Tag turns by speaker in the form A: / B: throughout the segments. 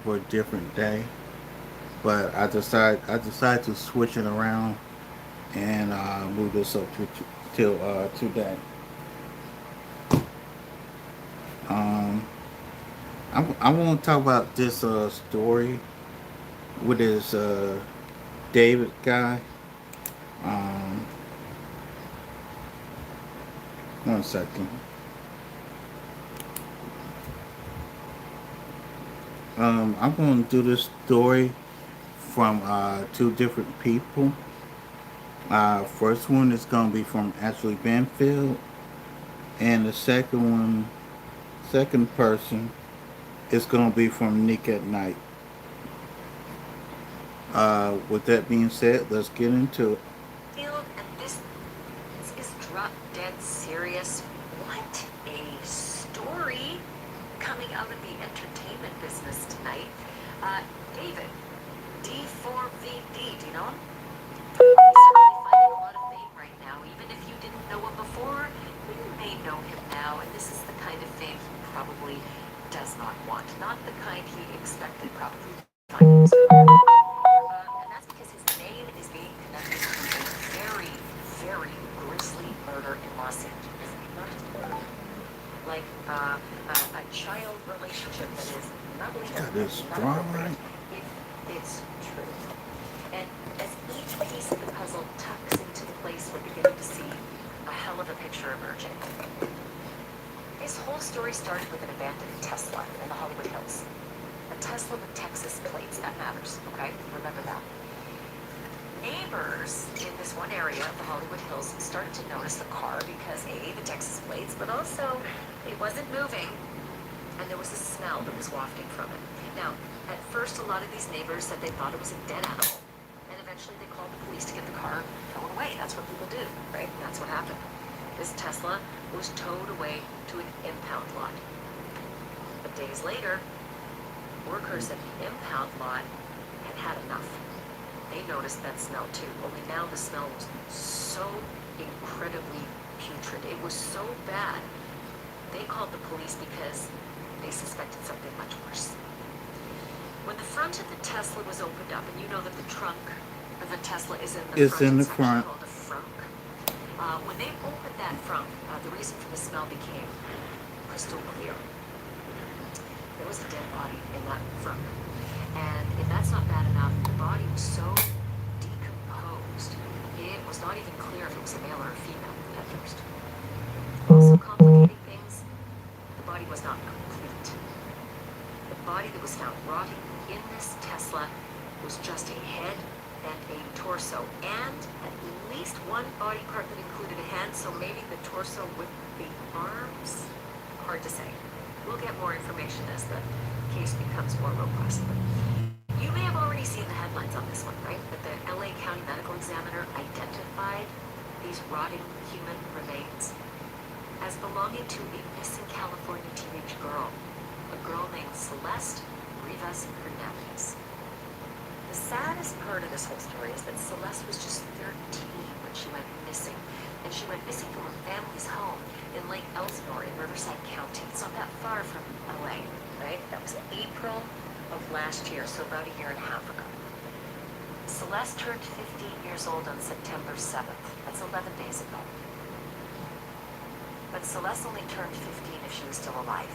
A: for a different day, but I decided to switch it around and move this up to till today. Um, I want to talk about this story with this David guy. Um, 1 second. I'm going to do this story from two different people. First one is going to be from Ashley Banfield, and the second person is going to be from Nick at Night. With that being said, let's get into it.
B: Field, and this is drop dead serious. What a story coming out of the entertainment business tonight. David, D4VD, do you know him? He's certainly finding a lot of fame right now. Even if you didn't know him before, you may know him now, and this is the kind of fame he probably does not want. Not the kind he expected probably to find himself. And that's because his name is being connected to a very, very grisly murder in Los Angeles. Not just murder, like a child relationship that is not legal,
A: Got this
B: not
A: draw
B: appropriate,
A: right.
B: if it's true. And as each piece of the puzzle tucks into place, we're beginning to see a hell of a picture emerging. His whole story started with an abandoned Tesla in the Hollywood Hills. A Tesla with Texas plates, that matters, okay? Remember that. Neighbors in this one area of the Hollywood Hills started to notice the car because A, the Texas plates, but also it wasn't moving, and there was a smell that was wafting from it. Now, at first, a lot of these neighbors said they thought it was a dead animal, and eventually they called the police to get the car towed away. That's what people do, right? And that's what happened. This Tesla was towed away to an impound lot. But days later, workers at the impound lot had had enough. They noticed that smell too, only now the smell was so incredibly putrid. It was so bad, they called the police because they suspected something much worse. When the front of the Tesla was opened up, and you know that the trunk of a Tesla is in the
A: It's
B: front,
A: in the
B: it's actually
A: front.
B: called a frunk. When they opened that frunk, the reason for the smell became crystal clear. There was a dead body in that frunk. And if that's not bad enough, the body was so decomposed, it was not even clear if it was a male or a female at first. Also complicating things, the body was not complete. The body that was found rotting in this Tesla was just a head and a torso, and at least one body part that included a hand, so maybe the torso with the arms? Hard to say. We'll get more information as the case becomes more robust. You may have already seen the headlines on this one, right? That the LA County Medical Examiner identified these rotting human remains as belonging to a missing California teenage girl, a girl named Celeste Rivas Hernandez. The saddest part of this whole story is that Celeste was just 13 when she went missing, and she went missing from her family's home in Lake Elsinore in Riverside County. It's not that far from LA, right? That was April of last year, so about a year and a half ago. Celeste turned 15 years old on September 7th. That's 11 days ago. But Celeste only turned 15 if she was still alive.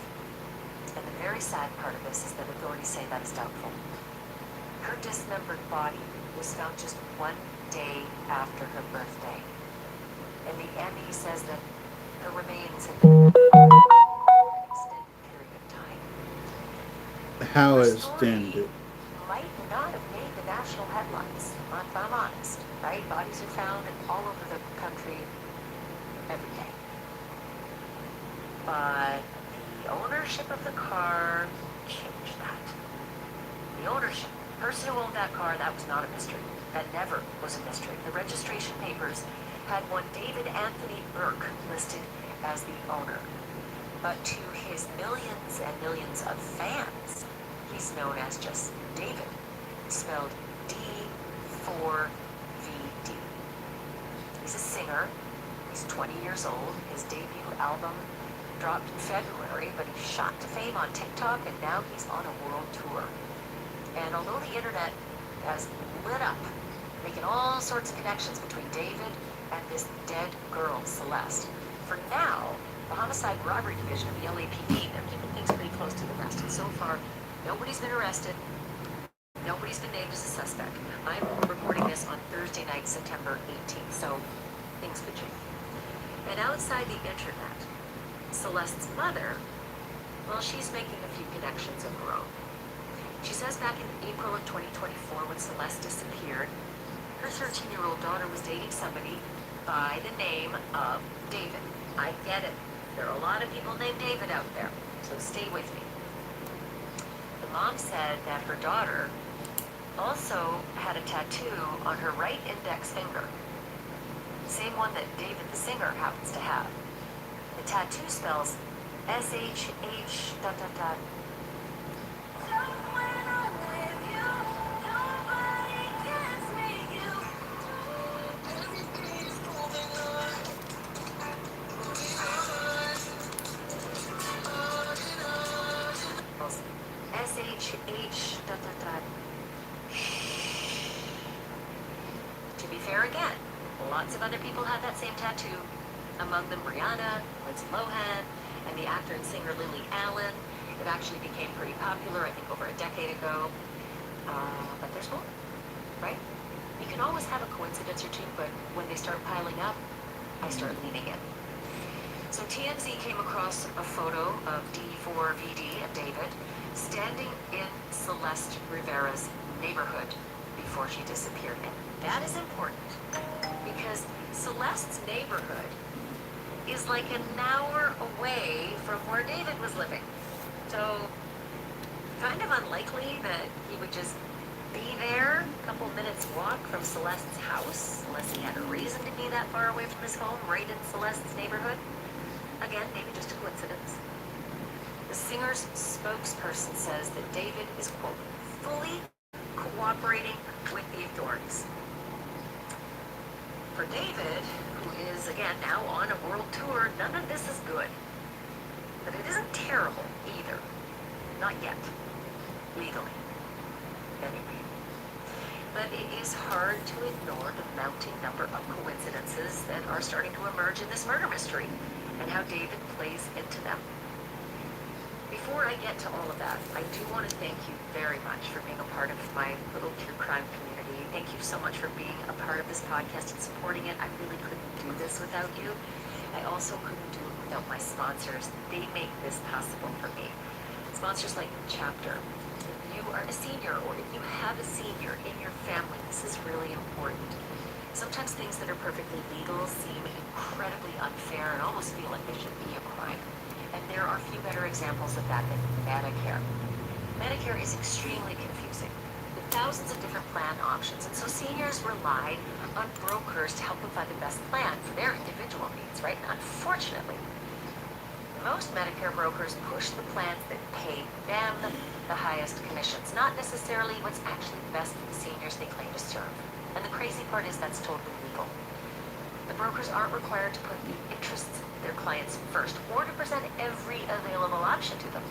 B: And the very sad part of this is that authorities say that is doubtful. Her dismembered body was found just 1 day after her birthday. And the ME says that her remains had been for an extended period of time.
A: How
B: Her story
A: extended?
B: might not have made the national headlines, if I'm honest, right? Bodies are found all over the country every day. But the ownership of the car changed that. The ownership, the person who owned that car, that was not a mystery. That never was a mystery. The registration papers had one David Anthony Burke listed as the owner. But to his millions and millions of fans, he's known as just David, spelled D4VD. He's a singer. He's 20 years old. His debut album dropped in February, but he shot to fame on TikTok, and now he's on a world tour. And although the internet has lit up, making all sorts of connections between David and this dead girl, Celeste, for now, the Homicide Robbery Division of the LAPD, they're keeping things pretty close to the vest. And so far, nobody's been arrested. Nobody's been named as a suspect. I'm recording this on Thursday night, September 18th, so things could change. And outside the internet, Celeste's mother, well, she's making a few connections of her own. She says back in April of 2024, when Celeste disappeared, her 13-year-old daughter was dating somebody by the name of David. I get it. There are a lot of people named David out there, so stay with me. The mom said that her daughter also had a tattoo on her right index finger. Same one that David the singer happens to have. The tattoo spells S-H-H ... S-H-H ... To be fair again, lots of other people had that same tattoo. Among them Rihanna, Lindsay Lohan, and the actor and singer Lily Allen. It actually became pretty popular, I think, over a decade ago. But there's more, right? You can always have a coincidence or two, but when they start piling up, I start leaning in. So TMZ came across a photo of D4VD of David standing in Celeste Rivera's neighborhood before she disappeared. And that is important because Celeste's neighborhood is like an hour away from where David was living. So kind of unlikely that he would just be there a couple minutes walk from Celeste's house, unless he had a reason to be that far away from his home, right in Celeste's neighborhood. Again, maybe just a coincidence. The singer's spokesperson says that David is, quote, fully cooperating with the authorities. For David, who is, again, now on a world tour, none of this is good. But it isn't terrible either. Not yet. Legally. Anyway. But it is hard to ignore the mounting number of coincidences that are starting to emerge in this murder mystery and how David plays into them. Before I get to all of that, I do want to thank you very much for being a part of my little true crime community. Thank you so much for being a part of this podcast and supporting it. I really couldn't do this without you. I also couldn't do it without my sponsors. They make this possible for me. Sponsors like Chapter. If you are a senior or if you have a senior in your family, this is really important. Sometimes things that are perfectly legal seem incredibly unfair and almost feel like they should be a crime. And there are few better examples of that than Medicare. Medicare is extremely confusing, with thousands of different plan options, and so seniors rely on brokers to help them find the best plan for their individual needs, right? And unfortunately, most Medicare brokers push the plans that pay them the highest commissions, not necessarily what's actually best for the seniors they claim to serve. And the crazy part is that's totally legal. The brokers aren't required to put the interests of their clients first or to present every available option to them.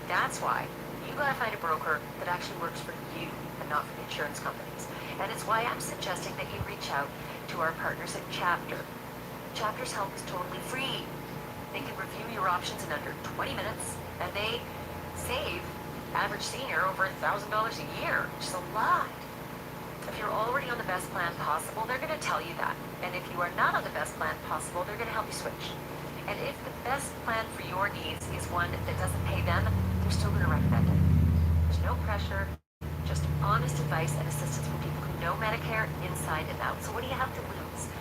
B: That's why you gotta find a broker that actually works for you and not for the insurance companies. And it's why I'm suggesting that you reach out to our partners at Chapter. Chapter's help is totally free. They can review your options in under 20 minutes, and they save average senior over $1,000 a year, which is a lot. If you're already on the best plan possible, they're going to tell you that. And if you are not on the best plan possible, they're going to help you switch. And if the best plan for your needs is one that doesn't pay them, they're still going to recommend it. There's no pressure, just honest advice and assistance from people who know Medicare inside and out. So what do you have to lose?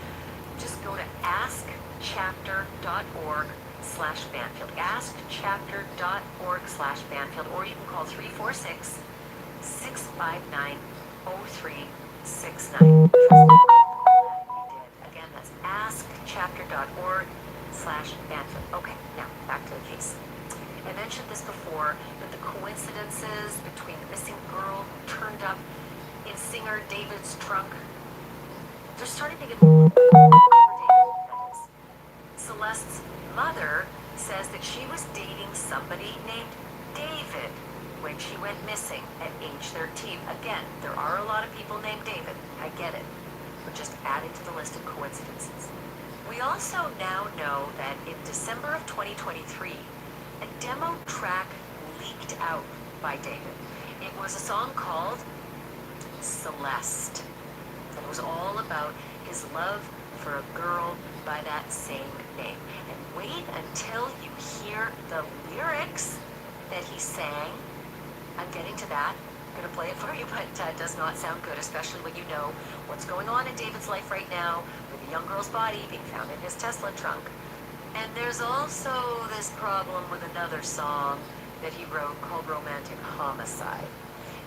B: Just go to askchapter.org/Banfield. Askchapter.org/Banfield, or you can call 346-659-0369. Trust me, we did. Again, that's askchapter.org/Banfield. Okay, now back to the case. I mentioned this before, that the coincidences between the missing girl who turned up in singer David's trunk, they're starting to get a little ridiculous. Celeste's mother says that she was dating somebody named David when she went went missing at age 13. Again, there are a lot of people named David. I get it. But just added to the list of coincidences. We also now know that in December of 2023, a demo track leaked out by David. It was a song called Celeste. It was all about his love for a girl by that same name. And wait until you hear the lyrics that he sang. I'm getting to that. I'm going to play it for you, but it does not sound good, especially when you know what's going on in David's life right now with a young girl's body being found in his Tesla trunk. And there's also this problem with another song that he wrote called Romantic Homicide.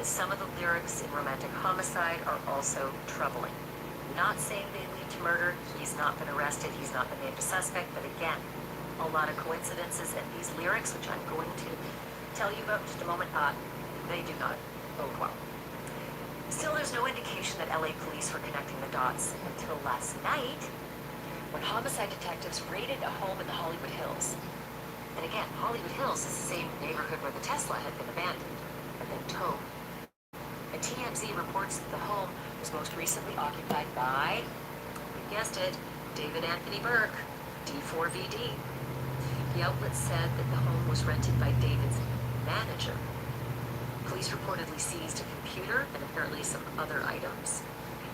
B: Some of the lyrics in Romantic Homicide are also troubling. Not saying they lead to murder. He's not been arrested. He's not been named a suspect. But again, a lot of coincidences. And these lyrics, which I'm going to tell you about in just a moment, they do not bode well. Still, there's no indication that LA police were connecting the dots until last night when homicide detectives raided a home in the Hollywood Hills. And again, Hollywood Hills is the same neighborhood where the Tesla had been abandoned and then towed. And TMZ reports that the home was most recently occupied by, you guessed it, David Anthony Burke, D4VD. The outlet said that the home was rented by David's manager. Police reportedly seized a computer and apparently some other items.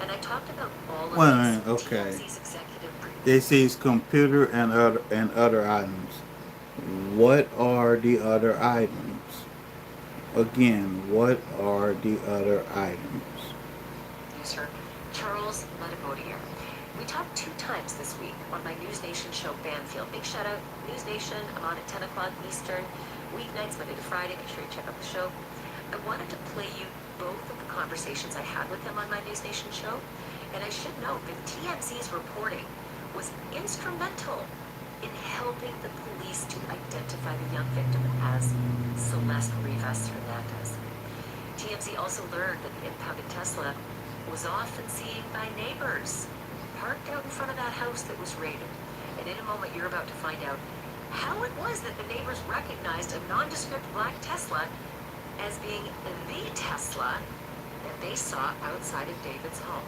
B: And I talked about all of these.
A: Okay.
B: TMZ's executive briefing.
A: They seized computer and other items. What are the other items? Again, what are the other items?
B: Yes, sir. Charles Ledebodier. We talked 2 times this week on my News Nation show, Banfield. Big shout out, News Nation. I'm on at 10 o'clock Eastern, weeknights, Monday to Friday. Make sure you check out the show. I wanted to play you both of the conversations I had with him on my News Nation show. And I should note that TMZ's reporting was instrumental in helping the police to identify the young victim as Celeste Rivas Hernandez. TMZ also learned that the impounded Tesla was often seen by neighbors parked out in front of that house that was raided. And in a moment, you're about to find out how it was that the neighbors recognized a nondescript black Tesla as being the Tesla that they saw outside of David's home.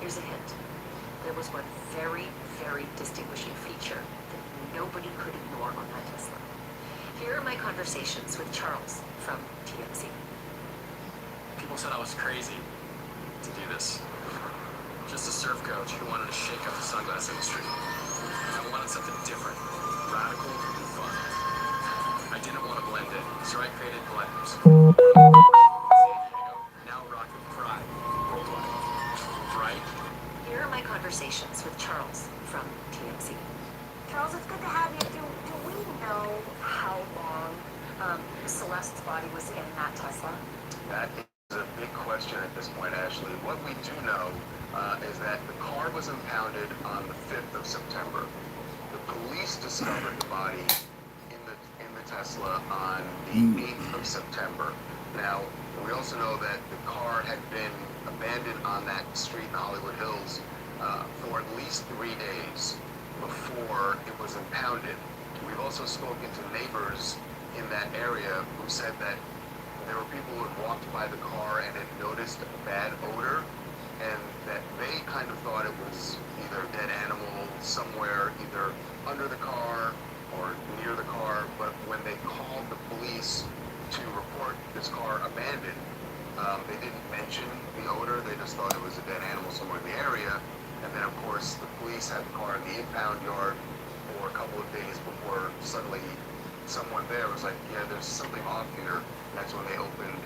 B: Here's a hint. There was one very, very distinguishing feature that nobody could ignore on that Tesla. Here are my conversations with Charles from TMZ.
C: People said I was crazy to do this. Just a surf coach who wanted to shake up the sunglass industry. I wanted something different, radical, and fun. I didn't want to blend in, so I created Blenders. Now rock with pride worldwide. Right?
B: Here are my conversations with Charles from TMZ. Charles, it's good to have you. Do we know how long Celeste's body was in that Tesla?
D: That is a big question at this point, Ashley. What we do know is that the car was impounded on the 5th of September. The police discovered the body in the Tesla on the 8th of September. Now, we also know that the car had been abandoned on that street in the Hollywood Hills for at least 3 days before it was impounded. We've also spoken to neighbors in that area who said that there were people who had walked by the car and had noticed a bad odor, and that they kind of thought it was either a dead animal somewhere, either under the car or near the car. But when they called the police to report this car abandoned, they didn't mention the odor. They just thought it was a dead animal somewhere in the area. And then, of course, the police had the car in the impound yard for a couple of days before suddenly someone there was like, yeah, there's something off here. That's when they opened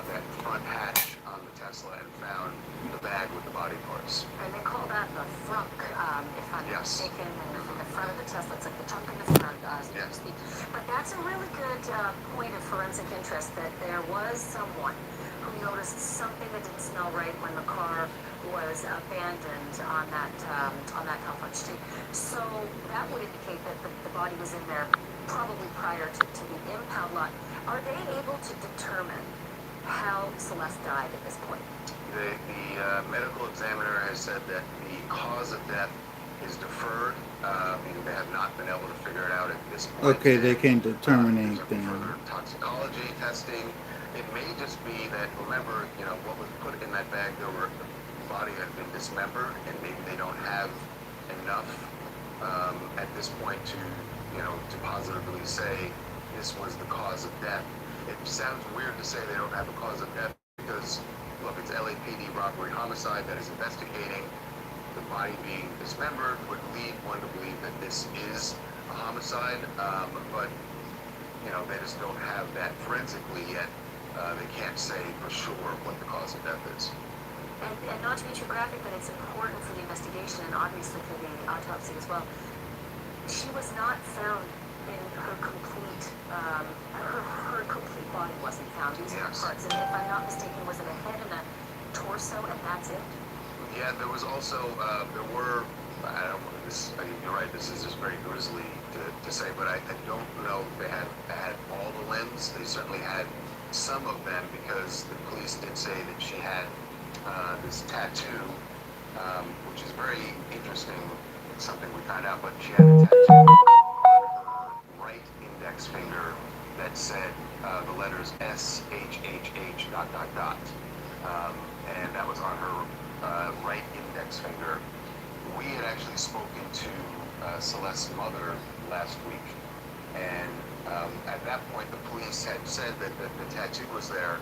D: that front hatch on the Tesla and found the bag with the body parts.
B: And they call that the frunk, if I'm not
D: Yes.
B: mistaken, in the front of the Tesla. It's like the trunk in the front, so to
D: Yes.
B: speak. But that's a really good point of forensic interest, that there was someone who noticed something that didn't smell right when the car was abandoned on that complex street. So that would indicate that the body was in there probably prior to the impound lot. Are they able to determine how Celeste died at this point?
D: The medical examiner has said that the cause of death is deferred, meaning they have not been able to figure it out at this point.
A: Okay, they can't determine
D: There's
A: anything.
D: Further toxicology testing It may just be that, remember, what was put in that bag, the body had been dismembered, and maybe they don't have enough at this point to positively say this was the cause of death. It sounds weird to say they don't have a cause of death because, look, it's LAPD robbery homicide that is investigating. The body being dismembered would lead one to believe that this is a homicide, but they just don't have that forensically yet. They can't say for sure what the cause of death is.
B: And not to be too graphic, but it's important for the investigation and obviously for the autopsy as well. She was not found in her complete, her complete body wasn't found. These are parts, and if I'm not mistaken, was it a head and a torso, and that's it?
D: Yeah, there was also, I don't know, you're right, this is just very grisly to say, but I don't know if they had all the limbs. They certainly had some of them because the police did say that she had this tattoo, which is very interesting. It's something we found out, but she had a tattoo on her right index finger that said the letters SHHH ... And that was on her right index finger. We had actually spoken to Celeste's mother last week, and at that point the police had said that the tattoo was there,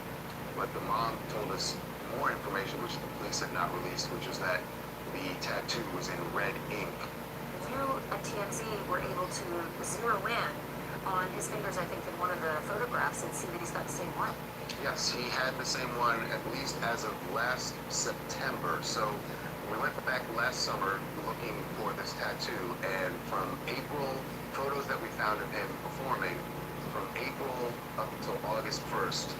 D: but the mom told us more information which the police had not released, which is that the tattoo was in red ink.
B: You at TMZ were able to zero in on his fingers, I think, in one of the photographs and see that he's got the same one.
D: Yes, he had the same one at least as of last September. So we went back last summer looking for this tattoo, and from April, photos that we found of him performing, from April up until August 1st,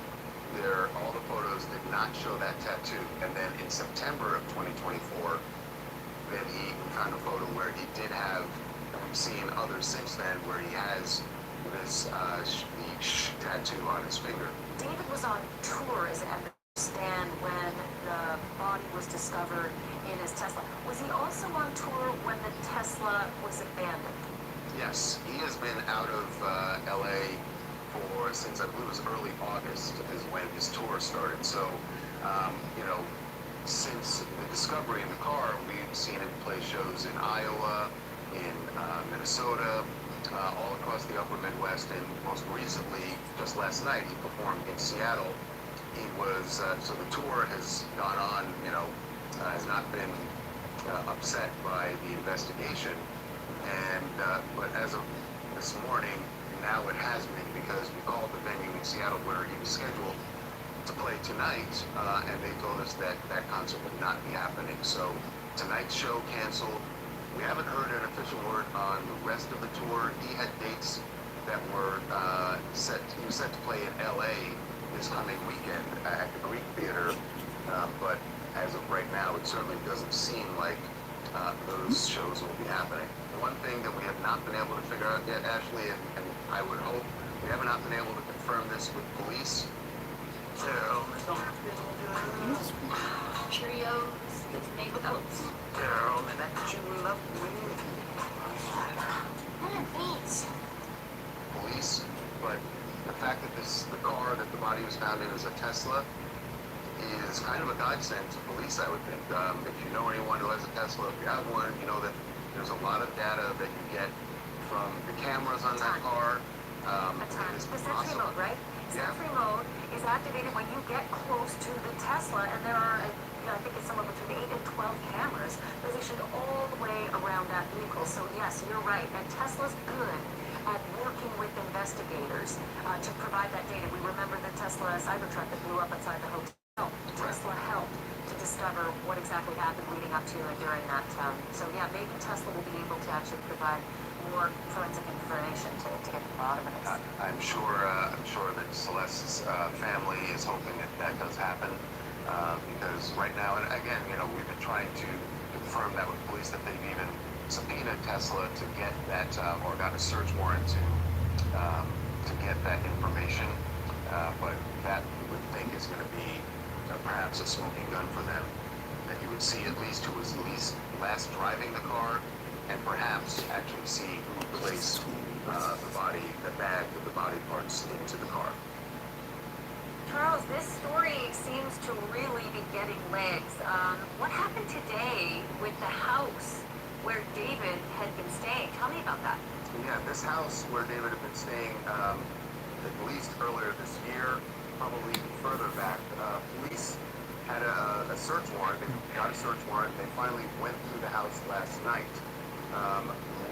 D: all the photos did not show that tattoo. And then in September of 2024, then we found a photo where he did have, and we've seen others since then, where he has this tattoo on his finger.
B: David was on tour, as I understand, when the body was discovered in his Tesla. Was he also on tour when the Tesla was abandoned?
D: Yes, he has been out of LA since I believe it was early August is when his tour started. So, since the discovery in the car, we've seen him play shows in Iowa, in Minnesota, all across the upper Midwest, and most recently, just last night, he performed in Seattle. He was, so the tour has gone on, has not been upset by the investigation. And, but as of this morning, now it has been, because we called the venue in Seattle where he was scheduled to play tonight, and they told us that that concert would not be happening. So tonight's show canceled. We haven't heard an official word on the rest of the tour. He had dates that were he was set to play in LA this coming weekend at the Greek Theater, but as of right now, it certainly doesn't seem like those shows will be happening. One thing that we have not been able to figure out yet, Ashley, and I would hope, we have not been able to confirm this with police.
B: Cheerios is made with oats.
D: Tell me that you love me. Police, but the fact that the car that the body was found in is a Tesla is kind of a godsend to police, I would think. If you know anyone who has a Tesla, if you have one, you know that there's a lot of data that you get from the cameras on that car.
B: The sentry mode, right? Sentry mode is activated when you get close to the Tesla, and there are, I think it's somewhere between 8 and 12 cameras positioned all the way around that vehicle. So yes, you're right. And Tesla's good at working with investigators to provide that data. We remember the Tesla Cybertruck that blew up outside the hotel. Tesla helped to discover what exactly happened leading up to and during that. So yeah, maybe Tesla will be able to actually provide more forensic information to get to the bottom of this.
D: I'm sure that Celeste's family is hoping that that does happen, because right now, and again, we've been trying to confirm that with police that they've even subpoenaed Tesla to get that, or got a search warrant to get that information, but that we would think is going to be perhaps a smoking gun for them, that you would see at least who was last driving the car, and perhaps actually see who placed the bag with the body parts into the car.
B: Charles, this story seems to really be getting legs. What happened today with the house where David had been staying? Tell me about that.
D: Yeah, this house where David had been staying, at least earlier this year, probably even further back, police had a search warrant. They got a search warrant. They finally went through the house last night.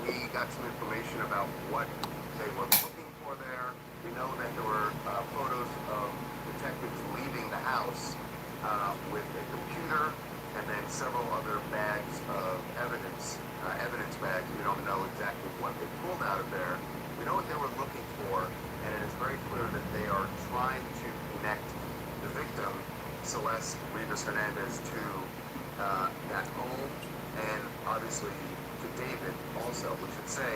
D: We got some information about what they were looking for there. We know that there were photos of detectives leaving the house with a computer and then several other bags of evidence bags. We don't know exactly what they pulled out of there. We know what they were looking for, and it is very clear that they are trying to connect the victim, Celeste Rivas Hernandez, to that home, and obviously to David also. We should say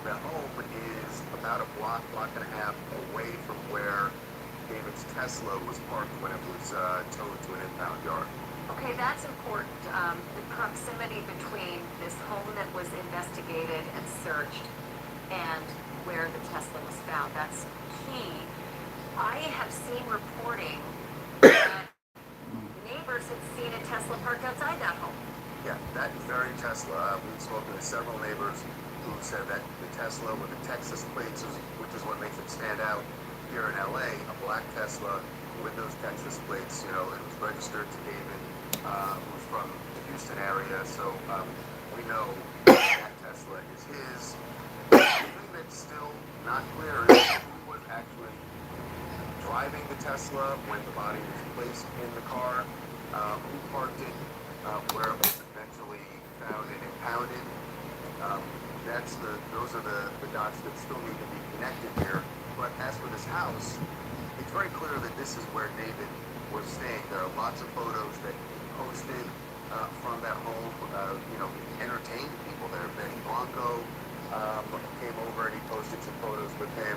D: the home is about a block and a half away from where David's Tesla was parked when it was towed to an impound yard.
B: Okay, that's important. The proximity between this home that was investigated and searched and where the Tesla was found. That's key. I have seen reporting that neighbors had seen a Tesla parked outside that home.
D: Yeah, that very Tesla. We've spoken to several neighbors who said that the Tesla with the Texas plates, which is what makes it stand out here in LA, a black Tesla with those Texas plates, it was registered to David, who's from the Houston area, so we know that Tesla is his. The thing that's still not clear is who was actually driving the Tesla when the body was placed in the car, who parked it, where it was eventually found and impounded. Those are the dots that still need to be connected here. But as for this house, it's very clear that this is where David was staying. There are lots of photos that he posted from that home. He entertained people there. Benny Blanco came over and he posted some photos with him.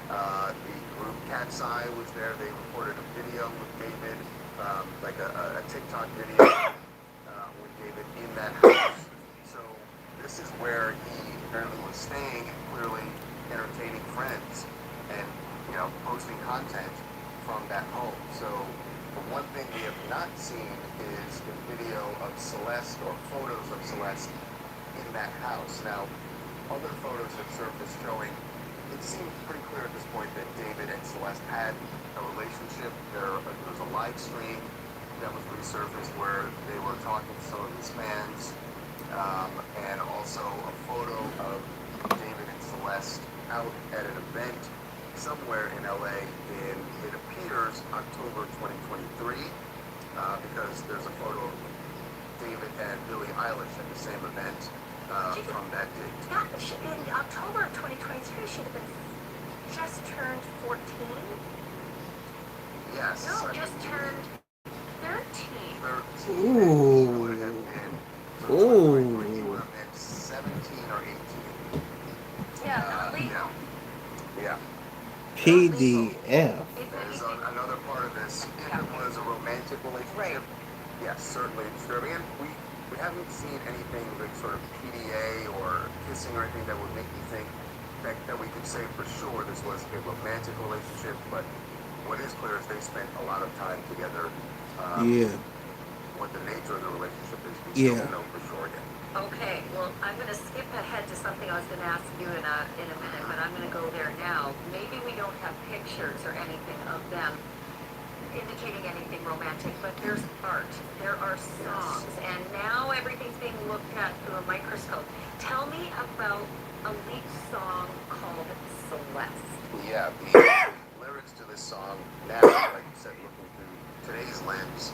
D: The group Cat's Eye was there. They recorded a video with David, like a TikTok video with David in that house. So this is where he apparently was staying and clearly entertaining friends and posting content from that home. So the one thing we have not seen is the video of Celeste or photos of Celeste in that house. Now, other photos have surfaced showing it seems pretty clear at this point that David and Celeste had a relationship. There was a live stream that was resurfaced where they were talking to some of his fans, and also a photo of David and Celeste out at an event somewhere in LA in, it appears, October 2023, because there's a photo of David and Billie Eilish at the same event from that date.
B: In October of 2023, she'd have been just turned 14?
D: Yes.
B: No, just turned 13.
D: 13.
A: Ooh.
D: He would have been,
A: Ooh.
D: he would have been 17 or 18.
B: Yeah, not legal.
D: Yeah.
A: PDF.
D: There's another part of this. If it was a romantic relationship, yes, certainly disturbing. And we haven't seen anything like sort of PDA or kissing or anything that would make me think that we could say for sure this was a romantic relationship. But what is clear is they spent a lot of time together.
A: Yeah.
D: What the nature of the relationship is, we
A: Yeah.
D: don't know for sure yet.
B: Okay, well, I'm going to skip ahead to something I was going to ask you in a minute, but I'm going to go there now. Maybe we don't have pictures or anything of them indicating anything romantic, but there's art. There are songs, and now everything's being looked at through a microscope. Tell me about a leaked song called Celeste.
D: Yeah, the lyrics to this song, now, like you said, looking through today's lens,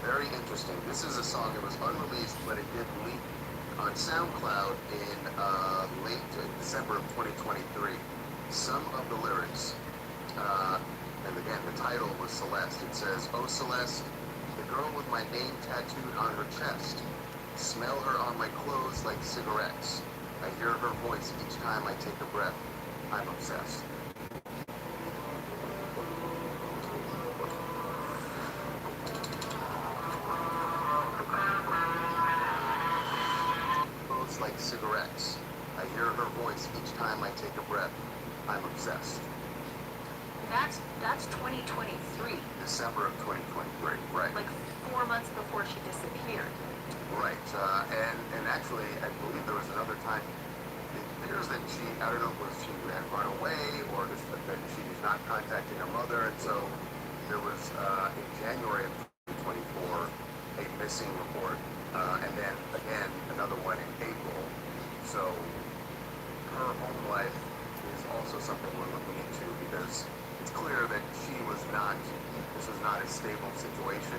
D: very interesting. This is a song that was unreleased, but it did leak on SoundCloud in late December of 2023. Some of the lyrics, and again, the title was Celeste. It says, "Oh Celeste, the girl with my name tattooed on her chest. Smell her on my clothes like cigarettes. I hear her voice each time I take a breath. I'm obsessed." Clothes like cigarettes. I hear her voice each time I take a breath. I'm obsessed.
B: that's 2023.
D: December of 2023, right.
B: Like 4 months before she disappeared.
D: Right, and actually, I believe there was another time, it appears that she, I don't know, was she had run away, or just that she was not contacting her mother, and so there was, in January of 2024, a missing report, and then, again, another one in April. So, her home life is also something we're looking into, because it's clear that she was not, this was not a stable situation,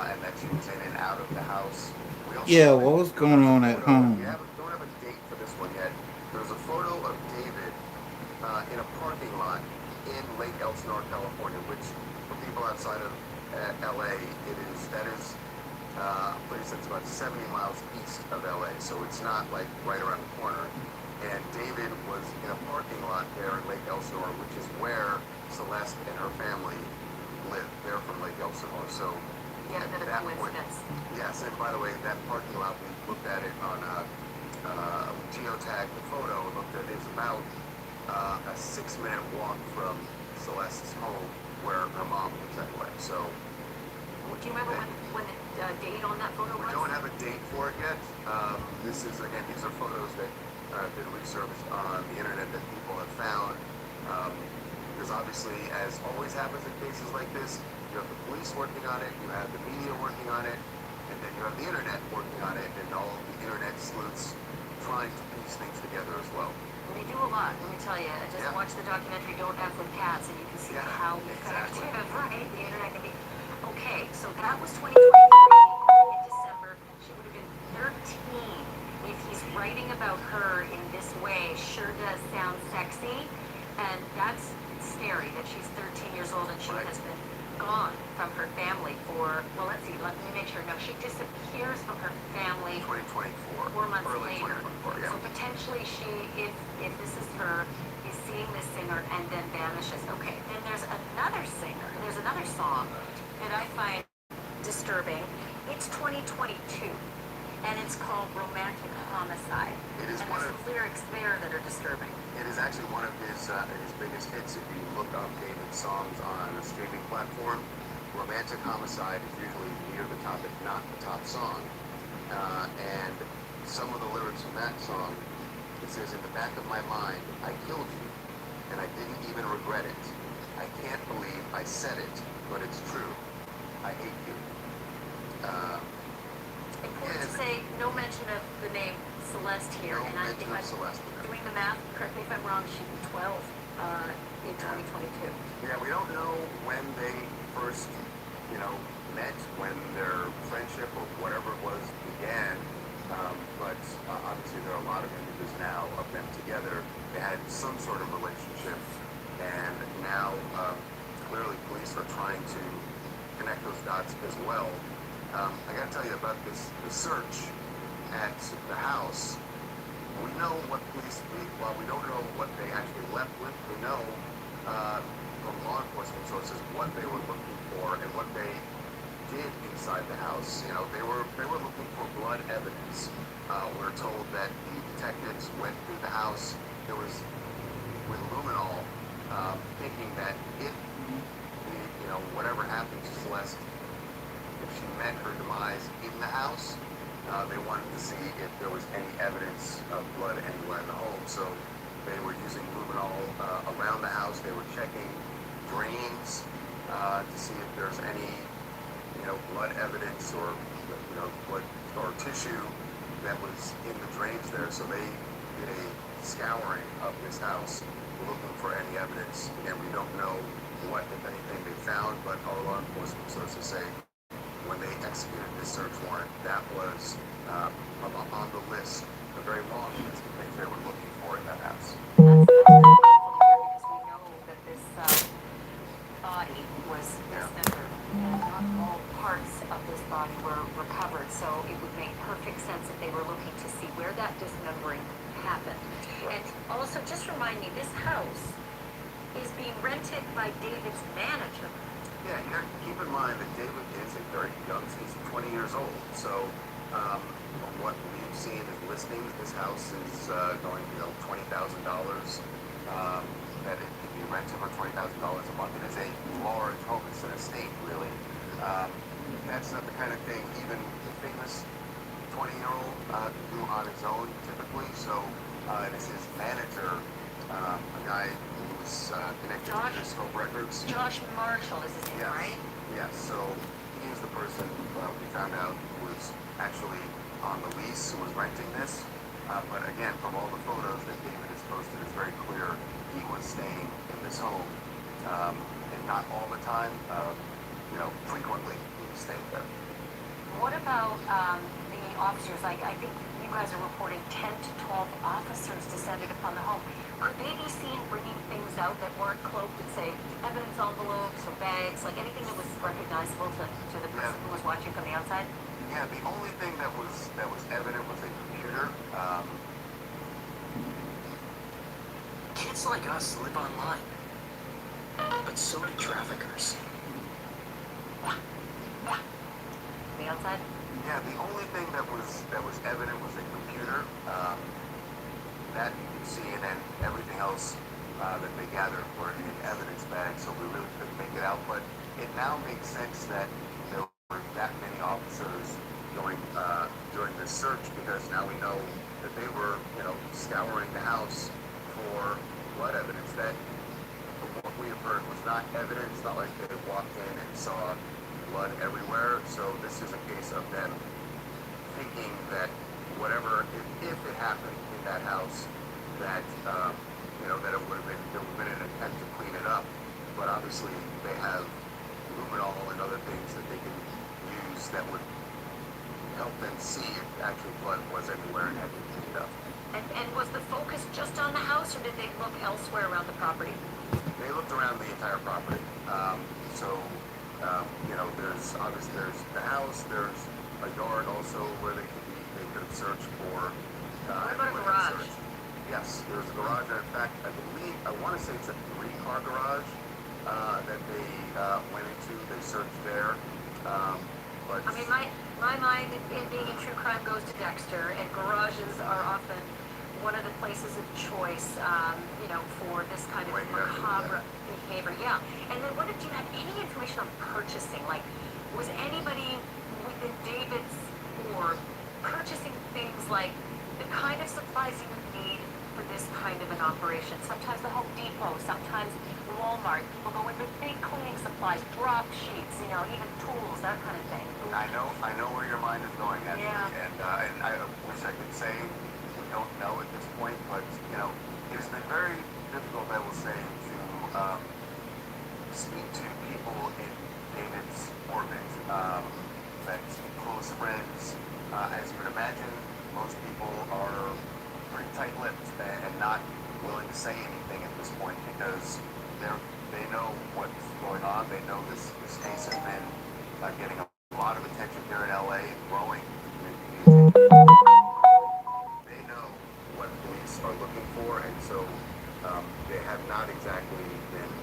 D: and that she was in and out of the house. We also
A: Yeah, what was going on at home?
D: We don't have a date for this one yet. There's a photo of David in a parking lot in Lake Elsinore, California, which for people outside of LA, that is a place that's about 70 miles east of LA, so it's not like right around the corner. And David was in a parking lot there in Lake Elsinore, which is where Celeste and her family live. They're from Lake Elsinore, so
B: Yet
D: at
B: another
D: that point,
B: coincidence.
D: yes, and by the way, that parking lot, we looked at it on geotagged the photo, and looked at it. It's about a 6-minute walk from Celeste's home, where her mom lives anyway. So,
B: Do you remember when the date on that photo
D: we
B: was?
D: don't have a date for it yet. This is, again, these are photos that have been resurfaced on the internet that people have found. Because obviously, as always happens in cases like this, you have the police working on it, you have the media working on it, and then you have the internet working on it, and all of the internet sleuths trying to piece things together as well.
B: They do a lot, let me tell you. I just
D: Yeah.
B: watched the documentary Don't F with Cats, and you can see
D: Yeah,
B: how
D: exactly.
B: effective, right? The internet can be. Okay, so that was 2023 in December. She would have been 13. If he's writing about her in this way, sure does sound sexy, and that's scary that she's 13 years old and she
D: Right.
B: has been gone from her family for, well, let's see, let me make sure. No, she disappears from her family
D: 2024.
B: 4 months
D: Early
B: later.
D: 2024, yeah.
B: So potentially she, if this is her, is seeing this singer and then vanishes. Okay, then there's another singer, there's another song that I find disturbing. It's 2022, and it's called Romantic Homicide.
D: It is
B: and
D: one
B: there's
D: of-
B: lyrics there that are disturbing.
D: It is actually one of his biggest hits. If you look up David's songs on a streaming platform, Romantic Homicide is usually near the top, if not the top song. And some of the lyrics from that song, it says, "In the back of my mind, I killed you, and I didn't even regret it. I can't believe I said it, but it's true. I hate you."
B: Important to
D: and-
B: say, no mention of the name Celeste here,
D: No
B: and I'm,
D: mention
B: if
D: of
B: I'm
D: Celeste.
B: doing the math, correct me if I'm wrong, she'd be 12 in 2022.
D: Yeah, we don't know when they first, met, when their friendship or whatever it was began. But obviously there are a lot of images now of them together. They had some sort of relationship, and now clearly police are trying to connect those dots as well. I got to tell you about the search at the house. We know what while we don't know what they actually left with, we know from law enforcement sources what they were looking for and what they did inside the house. They were looking for blood evidence. We're told that the detectives went through the house. There was with luminol, thinking that if whatever happened to Celeste, if she met her demise in the house, they wanted to see if there was any evidence of blood anywhere in the home. So they were using luminol around the house. They were checking drains to see if there's any, blood evidence or, blood or tissue that was in the drains there. So they did a scouring of this house looking for any evidence. Again, we don't know what, if anything, they found, but our law enforcement sources say when they executed this search warrant, that was on the list, a very long list of things they were looking for in that house.
B: That's wonderful to hear because we know that this body was dismembered and not all parts of this body were recovered. So it would make perfect sense if they were looking to see where that dismembering happened. And also, just remind me, this house is being rented by David's manager.
D: Yeah, keep in mind that David is a very young, he's 20 years old. So from what we've seen in listings, this house is going, $20,000. That it could be rents him for $20,000 a month. It is a large home. It's an estate, really. That's not the kind of thing even the famous 20-year-old do on his own typically. So it is his manager, a guy who's connected to Interscope Records.
B: Josh Marshall is his name,
D: Yes.
B: right?
D: Yes. So he is the person we found out who was actually on the lease, who was renting this. But again, from all the photos that David has posted, it's very clear he was staying in this home, and not all the time. Frequently he was staying there.
B: What about the officers? Like, I think you guys are reporting 10 to 12 officers descended upon the home. Could they be seen bringing things out that weren't cloaked in, say, evidence envelopes or bags, like anything that was recognizable to the person who was watching from the outside?
D: Yeah, the only thing that was evident was a computer.
C: Kids like us live online, but so do traffickers.
B: The outside?
D: Yeah, the only thing that was evident was a computer. That you can see, and then everything else that they gathered were in evidence bags, so we really couldn't make it out. But it now makes sense that there were that many officers during this search, because now we know that they were, scouring the house for blood evidence that, from what we have heard, was not evidence. Not like they walked in and saw blood everywhere. So this is a case of them thinking that whatever, if it happened in that house, that that there would have been an attempt to clean it up. But obviously they have luminol and other things that they can use that would help them see if actually blood was everywhere and had been cleaned up.
B: And was the focus just on the house, or did they look elsewhere around the property?
D: They looked around the entire property. There's the house. There's a yard also where they could have searched for.
B: What about a garage?
D: Yes, there's a garage. And in fact, I want to say it's a 3-car garage that they went into. They searched there. But
B: I mean, my mind in being in true crime goes to Dexter, and garages are often one of the places of choice, for this kind of macabre behavior. Yeah. And then do you have any information on purchasing? Like, was anybody within David's or purchasing things like the kind of supplies you would need for this kind of an operation? Sometimes the Home Depot, sometimes Walmart. People go in with big cleaning supplies, drop sheets, even tools, that kind of thing.
D: I know where your mind is going, actually.
B: Yeah.
D: And I wish I could say we don't know at this point, but it has been very difficult, I will say, to speak to people in David's orbit, that close friends. As you would imagine, most people are pretty tight-lipped and not willing to say anything at this point, because they know what's going on. They know this case has been getting a lot of attention here in LA and growing. They know what police are looking for, and so they have not exactly been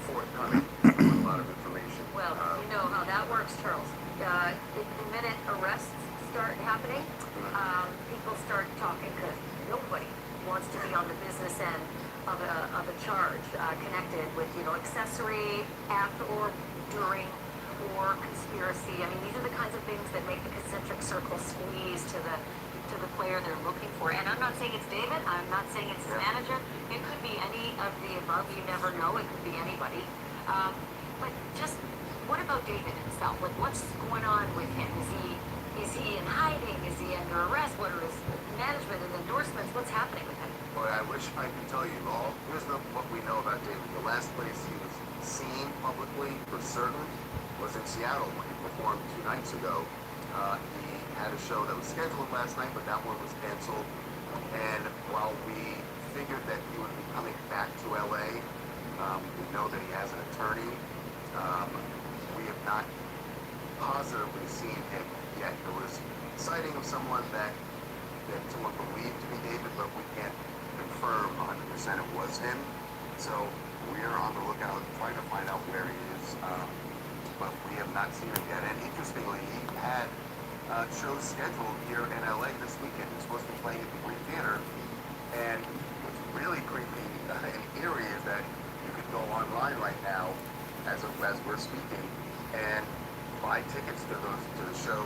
D: forthcoming with a lot of information.
B: Well, you know how that works, Charles. The minute arrests start happening, people start talking, because nobody wants to be on the business end of a charge connected with, accessory, after or during, or conspiracy. I mean, these are the kinds of things that make the concentric circle squeeze to the player they're looking for. And I'm not saying it's David. I'm not saying it's his manager. It could be any of the above. You never know. It could be anybody. But just, what about David himself? Like, what's going on with him? Is he in hiding? Is he under arrest? What are his management and endorsements? What's happening with him?
D: Boy, I wish I could tell you all. Here's what we know about David. The last place he was seen publicly for certain was in Seattle when he performed 2 nights ago. He had a show that was scheduled last night, but that one was canceled. And while we figured that he would be coming back to LA, we know that he has an attorney. We have not positively seen him yet. There was a sighting of someone that someone believed to be David, but we can't confirm 100% it was him. So we are on the lookout trying to find out where he is. But we have not seen him yet. And interestingly, he had shows scheduled here in LA this weekend. He's supposed to be playing at the Green Theater. And what's really creepy and eerie is that You could go online right now, as we're speaking, and buy tickets to the show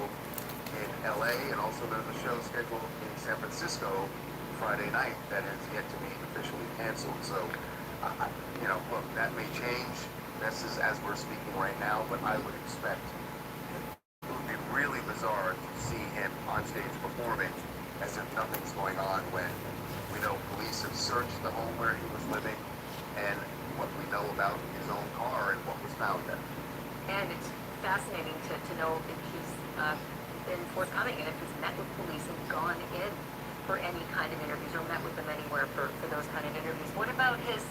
D: in LA, and also there's a show scheduled in San Francisco Friday night that has yet to be officially canceled. So, look, that may change. This is as we're speaking right now, but I would expect it would be really bizarre to see him on stage performing as if nothing's going on when we know police have searched the home where he was living and what we know about his own car and what was found there.
B: And it's fascinating to know if he's been forthcoming and if he's met with police and gone in for any kind of interviews or met with them anywhere for those kind of interviews. What about his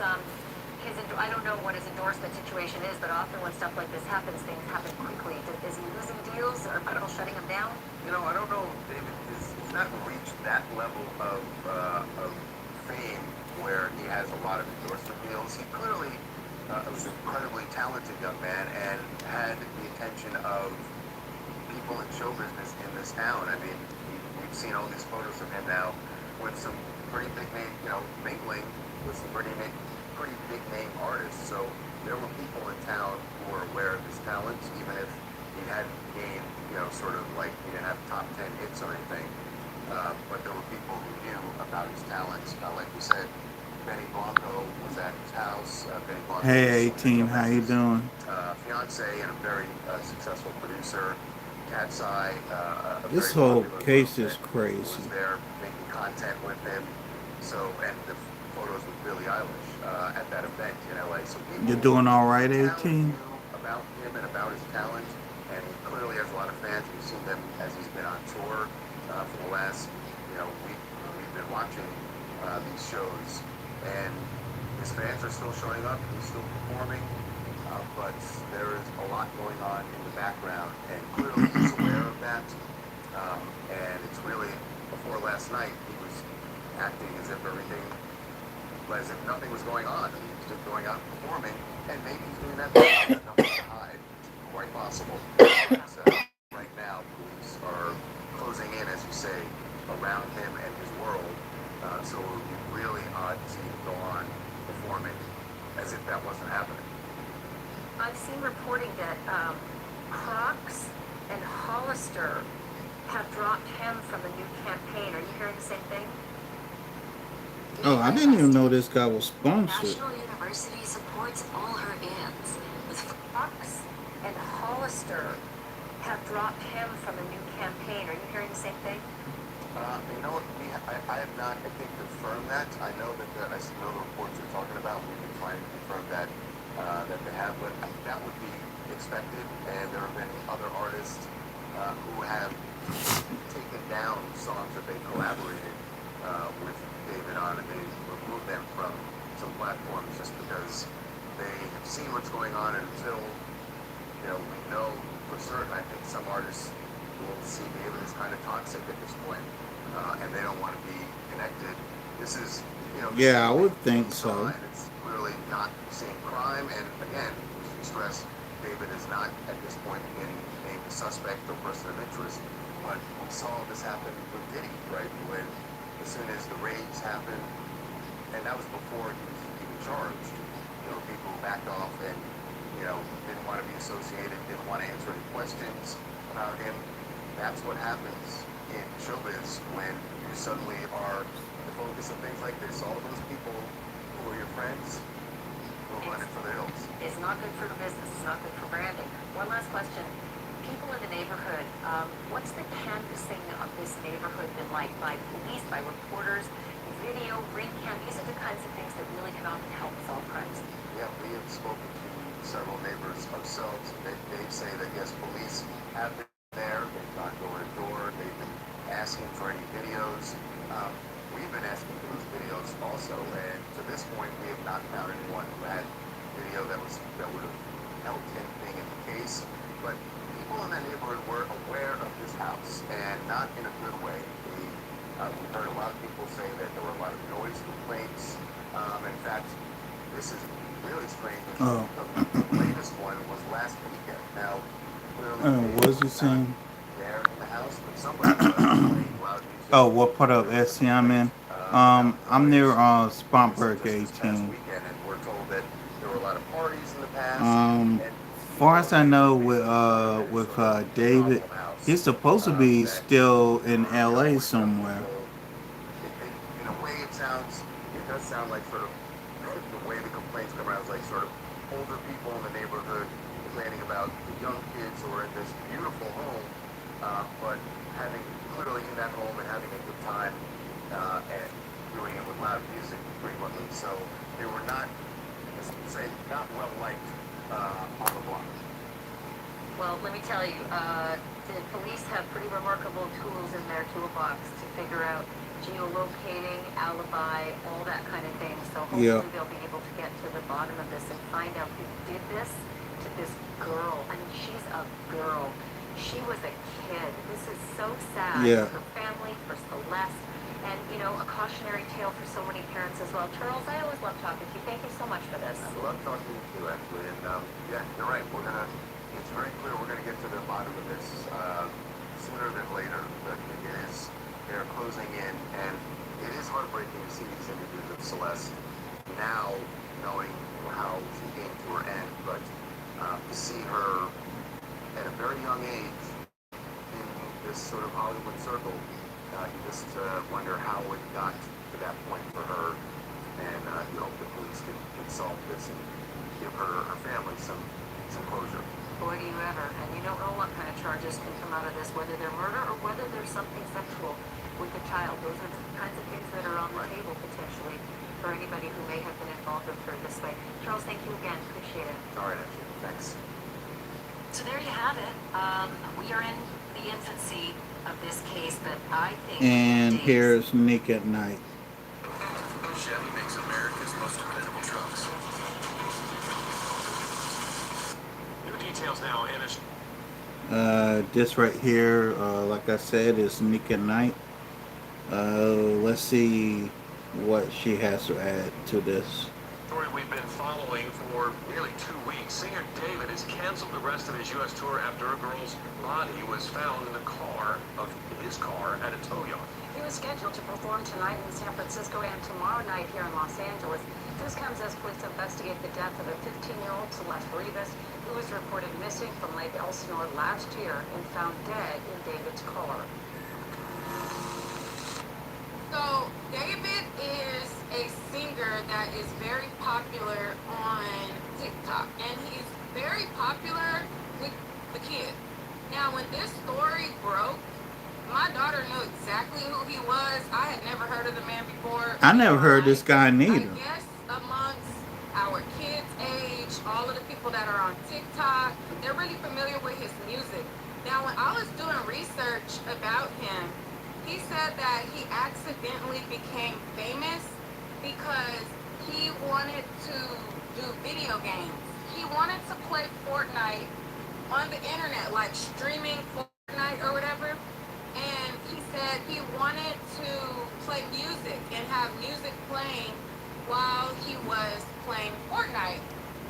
B: I don't know what his endorsement situation is, but often when stuff like this happens, things happen quickly. Is he losing deals? Are people shutting him down?
D: I don't know if David he's not reached that level of fame where he has a lot of endorsement deals. He clearly was an incredibly talented young man and had the attention of people in show business in this town. I mean, we've seen all these photos of him now with some pretty big name, mingling with some pretty big name artists. So there were people in town who were aware of his talents, even if he hadn't gained, sort of like he didn't have top 10 hits or anything. But there were people who knew about his talents. Like we said, Benny Blanco was at his house. Benny Blanco
A: Hey, 18, how you doing?
D: Fiance and a very successful producer. Cat's Eye,
A: This
D: very
A: whole
D: popular
A: case
D: group
A: is
D: that
A: crazy.
D: was there making content with him. So, and the photos with Billie Eilish at that event in LA. So people
A: You doing all right,
D: in town
A: 18?
D: knew about him and about his talent, and he clearly has a lot of fans. We've seen them as he's been on tour for the last week. We've been watching these shows, and his fans are still showing up. He's still performing. But there is a lot going on in the background, and clearly he's aware of that. And it's really, before last night, he was acting as if nothing was going on. He was just going out and performing, and maybe he's doing that because there's nothing to hide. Quite possible. So right now, police are closing in, as you say, around him and his world. So it would be really odd to see him go on performing as if that wasn't happening.
B: I've seen reporting that Crocs and Hollister have dropped him from a new campaign. Are you hearing the same thing?
A: Oh, I didn't even know this guy was sponsored.
B: National University supports all her bands. With Crocs and Hollister have dropped him from a new campaign. Are you hearing the same thing?
D: You know what? I have not, I think, confirmed that. I know that I know the reports you're talking about. We've been trying to confirm that they have, but that would be expected. And there have been other artists who have taken down songs that they collaborated with David on, and they removed them from some platforms just because they have seen what's going on, and until we know for certain, I think some artists will see David as kind of toxic at this point, and they don't want to be connected. This is,
A: Yeah, I would think so.
D: and it's clearly not the same crime. And again, we should stress David is not at this point been named a suspect or person of interest. But we saw this happen with Diddy, right? When as soon as the raids happened, and that was before he was even charged, people backed off and didn't want to be associated, didn't want to answer any questions about him. That's what happens in showbiz when you suddenly are the focus of things like this. All of those people who are your friends will run it for the hills.
B: It's not good for the business. It's not good for branding. One last question. People in the neighborhood, what's the canvassing of this neighborhood been like by police, by reporters, video, ring cam? These are the kinds of things that really can often help solve crimes.
D: Yeah, we have spoken to several neighbors ourselves. They say that yes, police have been there. They've gone door to door. They've been asking for any videos. We've been asking for those videos also, and to this point, we have not found anyone who had video that would have helped anything in the case. But people in that neighborhood were aware of this house, and not in a good way. We heard a lot of people say that there were a lot of noise complaints. In fact, this is really strange. The latest one was last weekend. Now, clearly,
A: What was he saying?
D: there in the house, but somebody was playing loud music.
A: Oh, what part of SC I'm in? I'm near Spontberg
D: Just this past
A: 18.
D: weekend, and we're told that mask and
A: Far as I know, with
D: sort of
A: David,
D: problem house
A: he's supposed to be
D: that
A: still in
D: you know,
A: L.A.
D: where young
A: somewhere.
D: people, in a way it does sound like sort of the way the complaints come out is like sort of older people in the neighborhood complaining about the young kids who are in this beautiful home, but having clearly in that home and having a good time and doing it with loud music frequently. So they were not, let's say, not well liked on the block.
B: Well, let me tell you, the police have pretty remarkable tools in their toolbox to figure out geolocating, alibi, all that kind of thing. So hopefully
A: Yeah.
B: they'll be able to get to the bottom of this and find out who did this to this girl. I mean, she's a girl. She was a kid. This is so sad
A: Yeah.
B: for her family, for Celeste, and, you know, a cautionary tale for so many parents as well. Charles, I always love talking to you. Thank you so much for this.
D: I love talking to you actually, and yeah, you're right. It's very clear we're gonna get to the bottom of this sooner than later. But they're closing in, and it is heartbreaking to see these images of Celeste now, knowing how she came to her end. But to see her at a very young age in this sort of Hollywood circle, you just wonder how it got to that point for her. And you hope the police can solve this and give her family some closure.
B: Boy, do you ever. And you don't know what kind of charges can come out of this, whether they're murder or whether there's something sexual with the child. Those are the kinds of things that are on the table potentially for anybody who may have been involved with her this way. Charles, thank you again. Appreciate it.
D: All right, actually, thanks.
B: So there you have it. We are in the infancy of this case, but I think...
A: And here's Nick at Night.
C: Chevy makes America's most dependable trucks. New details now, Hamish.
A: This right here, like I said, is Nick at Night. Let's see what she has to add to this.
C: Story we've been following for nearly 2 weeks. Singer David has canceled the rest of his U.S. tour after a girl's body was found in the car of his car at a tow yard.
E: He was scheduled to perform tonight in San Francisco and tomorrow night here in Los Angeles. This comes as police investigate the death of a 15-year-old Celeste Rivas, who was reported missing from Lake Elsinore last year and found dead in David's car.
F: So David is a singer that is very popular on TikTok, and he's very popular with the kids. Now, when this story broke, my daughter knew exactly who he was. I had never heard of the man before.
A: I never heard this guy neither.
F: I guess amongst our kids' age, all of the people that are on TikTok, they're really familiar with his music. Now, when I was doing research about him, he said that he accidentally became famous because he wanted to do video games. He wanted to play Fortnite on the internet, like streaming Fortnite or whatever. And he said he wanted to play music and have music playing while he was playing Fortnite.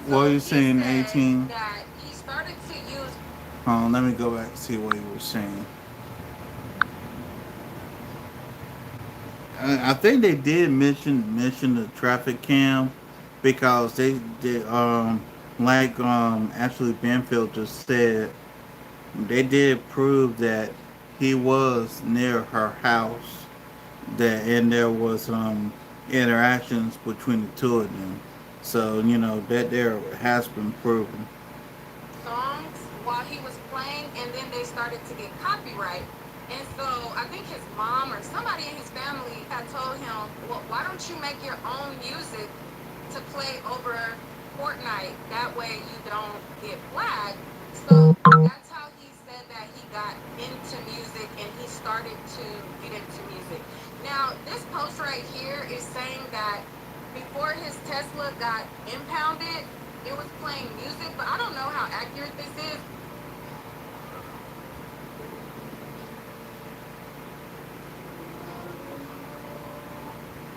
A: What are you saying,
F: he said
A: 18?
F: that he started to use...
A: Let me go back and see what he was saying. I think they did mention the traffic cam because they like Ashley Benfield just said, they did prove that he was near her house, and there was interactions between the two of them. So that there has been proven.
F: songs while he was playing, and then they started to get copyright. And so I think his mom or somebody in his family had told him, well, why don't you make your own music to play over Fortnite? That way you don't get flagged. So that's how he said that he got into music and he started to get into music. Now, this post right here is saying that before his Tesla got impounded, it was playing music, but I don't know how accurate this is.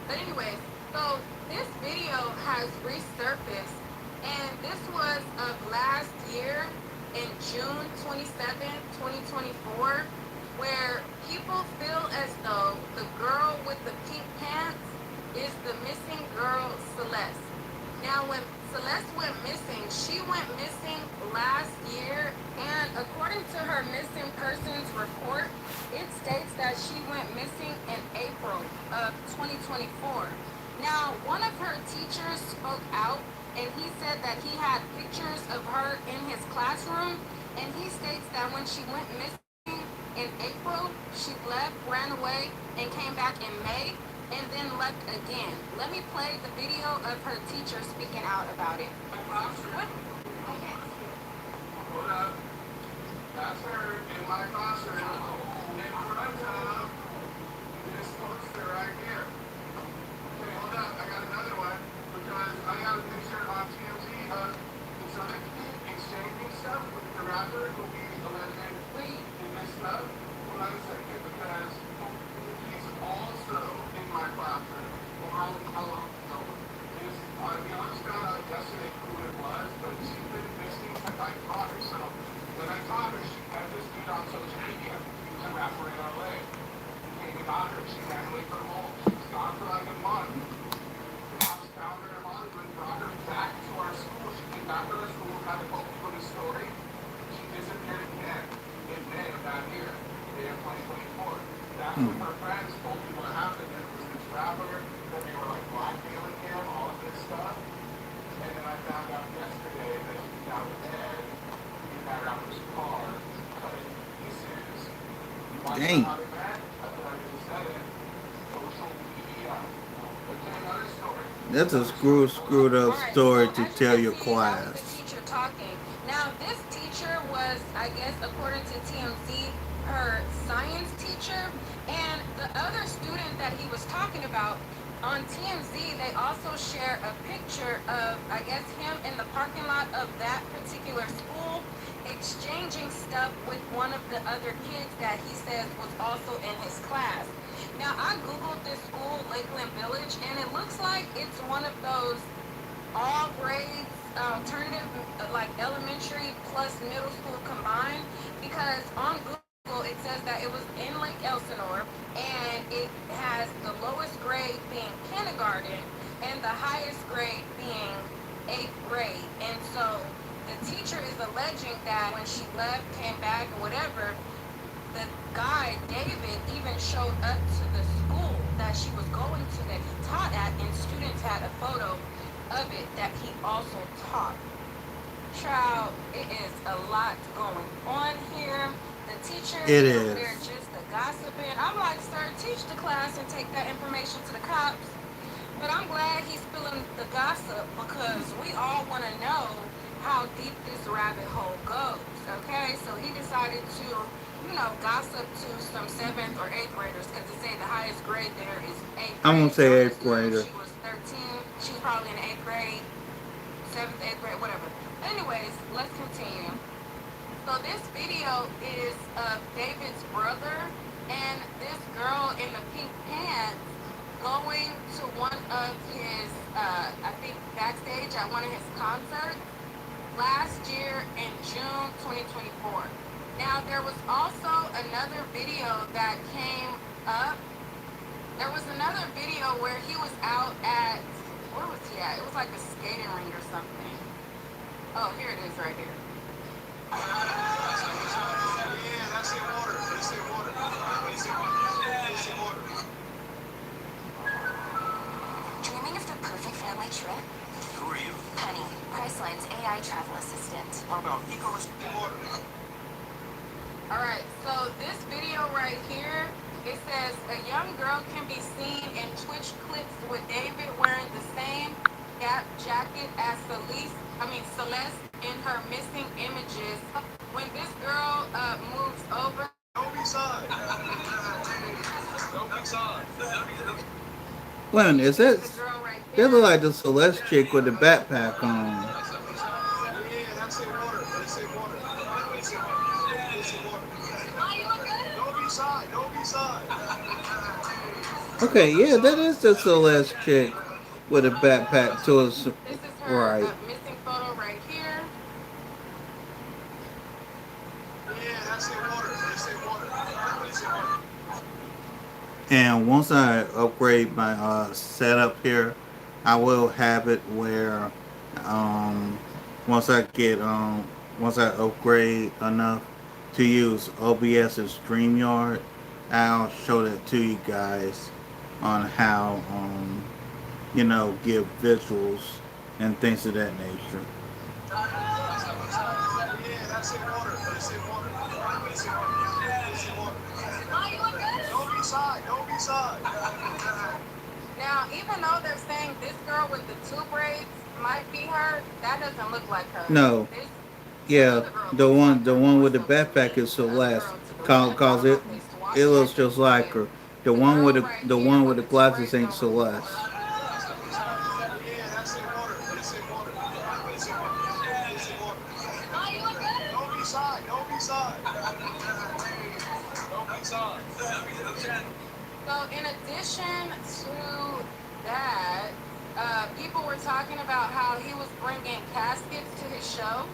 F: But anyways, so this video has resurfaced, and this was of last year in June 27th, 2024, where people feel as though the girl with the pink pants is the missing girl, Celeste. Now, when Celeste went missing. She went missing last year, and according to her missing persons report, it states that she went missing in April of 2024. Now, one of her teachers spoke out, and he said that he had pictures of her in his classroom, and he states that when she went missing in April, she left, ran away, and came back in May, and then left again. Let me play the video of her teacher speaking out about it. What?
G: Hold up. That's her in my classroom. In front of this poster right here. Okay, hold up. I got another one because I got a picture on TMZ of the son exchanging stuff with the rapper who we allegedly in this stuff. Hold on a second because he's also in my classroom. Well, how long? No. We only found out yesterday who it was, but she's been missing since I taught her. So when I taught her, she had this dude on social media. He was a rapper in LA. He came and got her. She ran away from home. She was gone for like a month. The cops found her in Hollywood, brought her back to our school. She came back to our school, had to told people the story. She disappeared again in May of that year, May of 2024. That's when her friends told me what happened. There was this rapper, that they were like blackmailing him, all of this stuff. And then I found out yesterday that he was out dead in that rapper's car, cut in pieces. You want to
A: Dang.
G: know how they met? I thought I just said it. Social media. Okay, another story.
A: That's a screwed up story to tell your class.
F: That was the teacher talking. Now, this teacher was, I guess, according to TMZ, her science teacher, and the other student that he was talking about on TMZ, they also share a picture of, I guess, him in the parking lot of that particular school, exchanging stuff with one of the other kids that he says was also in his class. Now, I Googled this school, Lakeland Village, and it looks like it's one of those all grades, alternative, like elementary plus middle school combined, because on Google it says that it was in Lake Elsinore, and it has the lowest grade being kindergarten and the highest grade being 8th grade. And so the teacher is alleging that when she left, came back, or whatever, the guy, David, even showed up to the school that she was going to, that he taught at, and students had a photo of it that he also taught. Child, it is a lot going on here. The teacher
A: It
F: is
A: is.
F: there just the gossiping. I'm like, sir, teach the class and take that information to the cops. But I'm glad he's spilling the gossip, because we all want to know how deep this rabbit hole goes, okay? So he decided to, gossip to some 7th or 8th graders, because they say the highest grade there is 8th grade.
A: I'm gonna say
F: So
A: 8th grader.
F: She was 13. She was probably in 8th grade, 7th, 8th grade, whatever. Anyways, let's continue. So this video is of David's brother and this girl in the pink pants going to one of his, I think, backstage at one of his concerts last year in June 2024. Now, there was also another video that came up. There was another video where he was out at, where was he at? It was like a skating rink or something. Oh, here it is right here.
G: Yeah, that's in order. It's in order. It's in order. It's in order.
B: Dreaming of the perfect family trip?
G: Who are you?
B: Honey, Priceline's AI travel assistant.
G: What about Eco's in order?
F: Alright, so this video right here, it says a young girl can be seen in Twitch clips with David wearing the same Gap jacket as Celeste in her missing images. When this girl moves over,
G: Don't be side. Don't be side.
A: When is that?
F: the girl right
A: That
F: there.
A: look like the Celeste chick with the backpack on.
G: Yeah, that's in order. It's in order. It's in order. It's in order. Don't be side. Don't be side.
A: Okay, yeah, that is the Celeste chick with a backpack to us.
F: This is her
A: Right.
F: missing photo right here.
G: Yeah, that's in order. It's in order. It's in order.
A: And once I upgrade my setup here, I will have it where Um, once I get once I upgrade enough to use OBS and StreamYard, I'll show that to you guys on how give visuals and things of that nature.
G: Yeah, that's in order. It's in order. It's in order. It's in order. Don't be shy. Don't be shy.
F: Now, even though they're saying this girl with the two braids might be her, that doesn't look like her.
A: No,
F: This
A: yeah,
F: other girl
A: the
F: looks
A: one
F: like
A: the
F: her
A: one
F: more
A: with the
F: so to
A: backpack
F: me.
A: is
F: The other
A: Celeste.
F: girl to the
A: Cause,
F: left, I
A: cause
F: don't know
A: it
F: if they
A: it
F: swatched
A: looks
F: that
A: just
F: picture,
A: like
F: but
A: her.
F: the girl right
A: The
F: here
A: one with
F: with
A: the
F: the two
A: glasses
F: braids
A: ain't
F: don't look like
A: Celeste.
F: her.
G: Yeah, that's in order. It's in order. It's in order. It's in order. Don't be shy. Don't be shy. Don't be shy.
F: So in addition to that, people were talking about how he was bringing caskets to his show.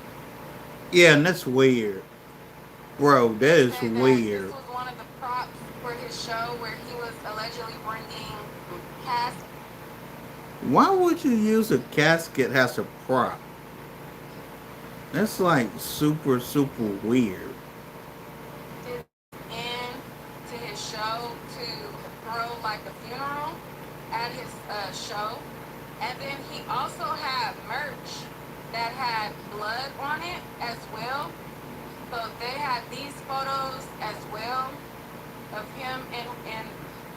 A: Yeah, and that's weird, bro. That
F: They
A: is
F: said that this
A: weird.
F: was one of the props for his show where he was allegedly bringing caskets
A: Why would you use a casket as a prop? That's like super weird.
F: in to his show to throw like a funeral at his show. And then he also had merch that had blood on it as well. So they had these photos as well of him in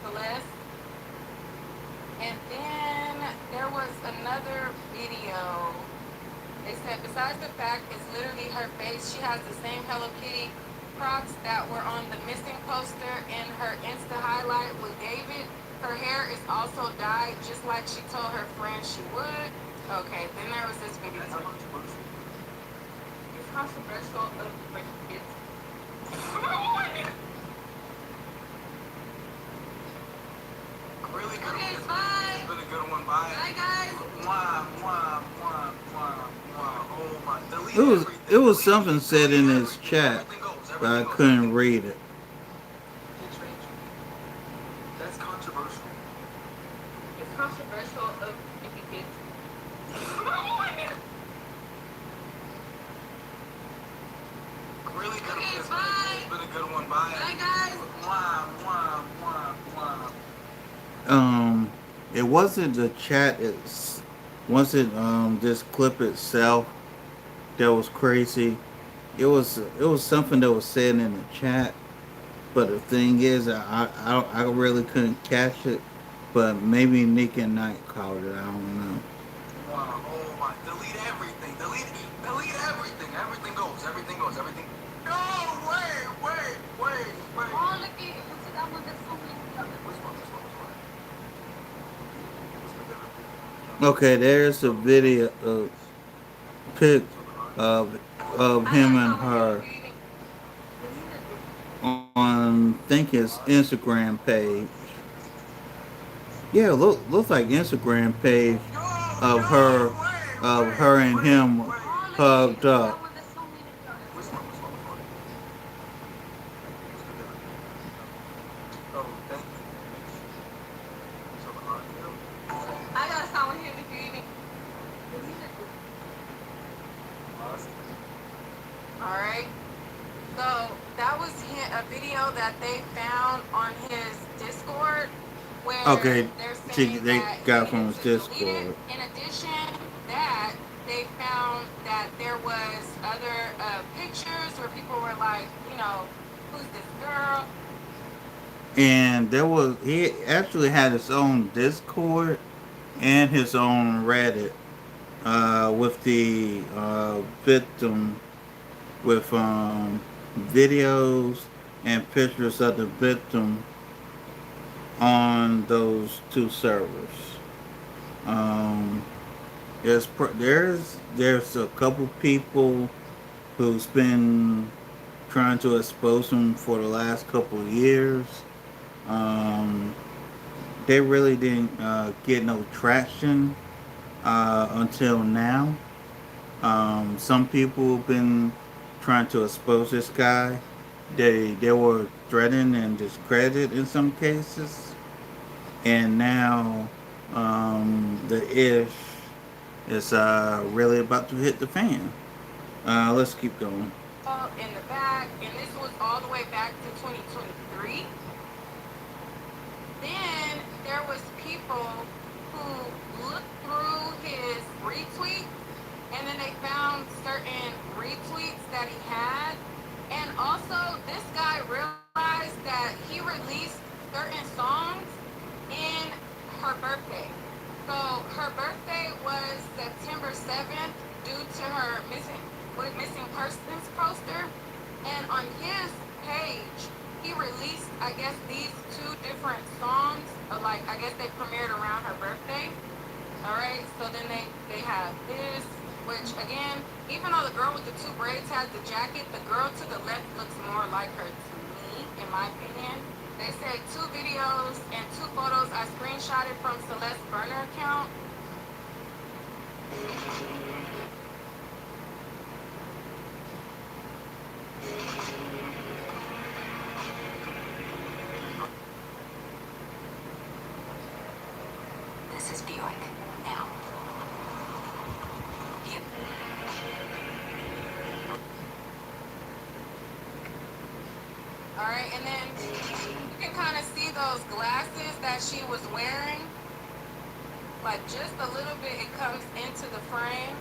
F: Celeste. And then there was another video. They said besides the fact it's literally her face, she has the same Hello Kitty props that were on the missing poster in her Insta highlight with David. Her hair is also dyed just like she told her friend she would. Okay, then there was this video. It's controversial, but it's
G: Really good.
F: Okay,
G: It's
F: bye.
G: been a good one. Bye.
F: Bye guys.
G: Mwah, mwah, mwah, mwah, mwah. Oh my. Delete
A: It was
G: everything.
A: it was
G: Delete
A: something said in
G: everything.
A: his chat,
G: Everything goes.
A: but I
G: Everything goes.
A: couldn't read it.
G: That's controversial.
F: It's controversial if you get.
G: Really good.
F: Okay,
G: It's
F: bye.
G: been a good one. Bye.
F: Bye guys.
G: Mwah, mwah, mwah, mwah.
A: It wasn't the chat. Wasn't this clip itself that was crazy. It was something that was said in the chat. But the thing is, I really couldn't catch it. But maybe Nick and Knight called it. I don't know.
G: Wow, oh my, delete everything, delete everything, everything goes, everything goes, everything. No, wait.
E: Oh, look at you. See that one? There's so many.
G: Which one?
A: Okay, there's a video, pic of him and her on, I think his Instagram page. Yeah, looks like Instagram page of her and him hugged up.
G: Oh, thank you. So,
F: I gotta stop with him if you even. Alright. So that was a video that they found on his Discord where
A: Okay,
F: they're
A: they
F: saying that
A: got
F: he
A: from
F: had
A: his
F: to delete it.
A: Discord.
F: In addition to that, they found that there was other pictures where people were like, who's this girl?
A: And he actually had his own Discord and his own Reddit with the victim, with videos and pictures of the victim on those two servers. Um, there's a couple people who's been trying to expose him for the last couple of years. Um, they really didn't get no traction until now. Some people have been trying to expose this guy. They were threatened and discredited in some cases, and now the ish it's really about to hit the fan. Let's keep going.
F: In the back, and this was all the way back to 2023. Then there was people who looked through his retweet, and then they found certain retweets that he had. And also, this guy realized that he released certain songs in her birthday. So her birthday was September 7th due to her missing persons poster. And on his page, he released, I guess, these two different songs. Like, I guess they premiered around her birthday. All right, so then they have this, which again, even though the girl with the two braids has the jacket, the girl to the left looks more like her to me, in my opinion. They said 2 videos and 2 photos I screenshotted from Celeste's burner account.
B: This is Buick. Now.
F: All right, and then you can kind of see those glasses that she was wearing. Like just a little bit, it comes into the frame.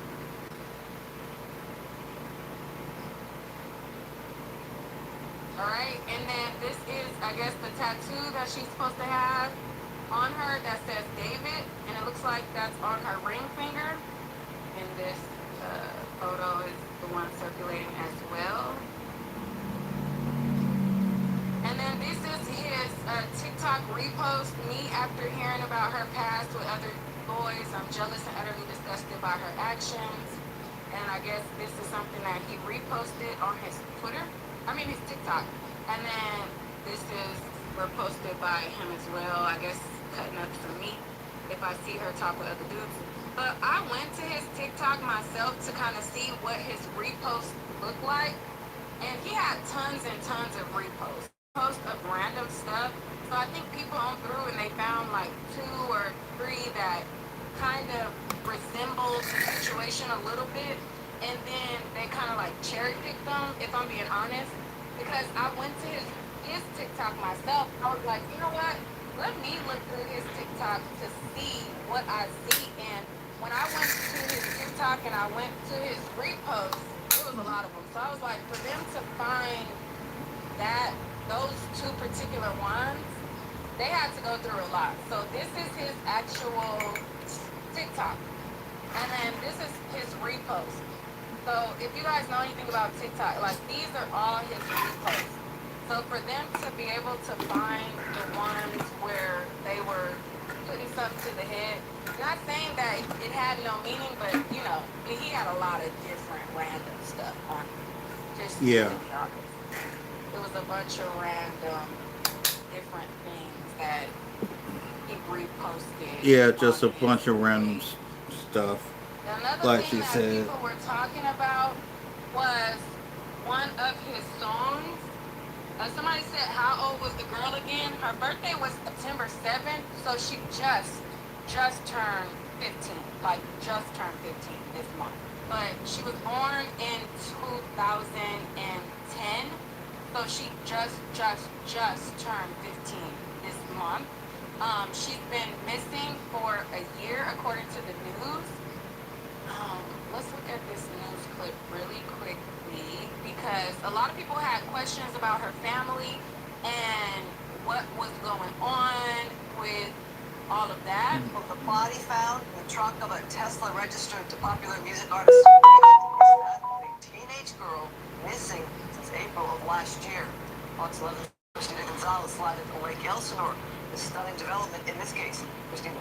F: All right, and then this is, I guess, the tattoo that she's supposed to have on her that says David, and it looks like that's on her ring finger. And this photo is the one circulating as well. And then this is his TikTok repost, me after hearing about her past with other boys. I'm jealous and utterly disgusted by her actions. And I guess this is something that he reposted on his his TikTok. And then this is reposted by him as well. I guess cutting up some meat if I see her talk with other dudes. But I went to his TikTok myself to kind of see what his reposts look like. And he had tons and tons of reposts. Post of random stuff. So I think people went through and they found like 2 or 3 that kind of resembled the situation a little bit. And then they kind of like cherry picked them, if I'm being honest. Because I went to his TikTok myself. I was like, you know what? Let me look through his TikTok to see what I see. And when I went to his TikTok and I went to his reposts, there was a lot of them. So I was like, for them to find those 2 particular ones, they had to go through a lot. So this is his actual TikTok. And then this is his repost. So if you guys know anything about TikTok, like these are all his reposts. So for them to be able to find the ones where they were putting something to the head, not saying that it had no meaning, but you know, he had a lot of different random stuff on it. Just to be honest. It was a bunch of random different things that he reposted.
A: Yeah, just a bunch of random stuff.
F: Another
A: Like
F: thing
A: she
F: that
A: said.
F: people were talking about was one of his songs. Somebody said, how old was the girl again? Her birthday was September 7th, so she just turned 15. Like, just turned 15 this month. But she was born in 2010, so she just turned 15 this month. She's been missing for a year, according to the news. Let's look at this news clip really quickly because a lot of people had questions about her family and what was going on with all of that.
H: Well, the body found in the trunk of a Tesla registered to popular music artist is that of a teenage girl missing since April of last year. Fox 11 Christina Gonzalez slided to Lake Elsinore. A stunning development in this case. Christina.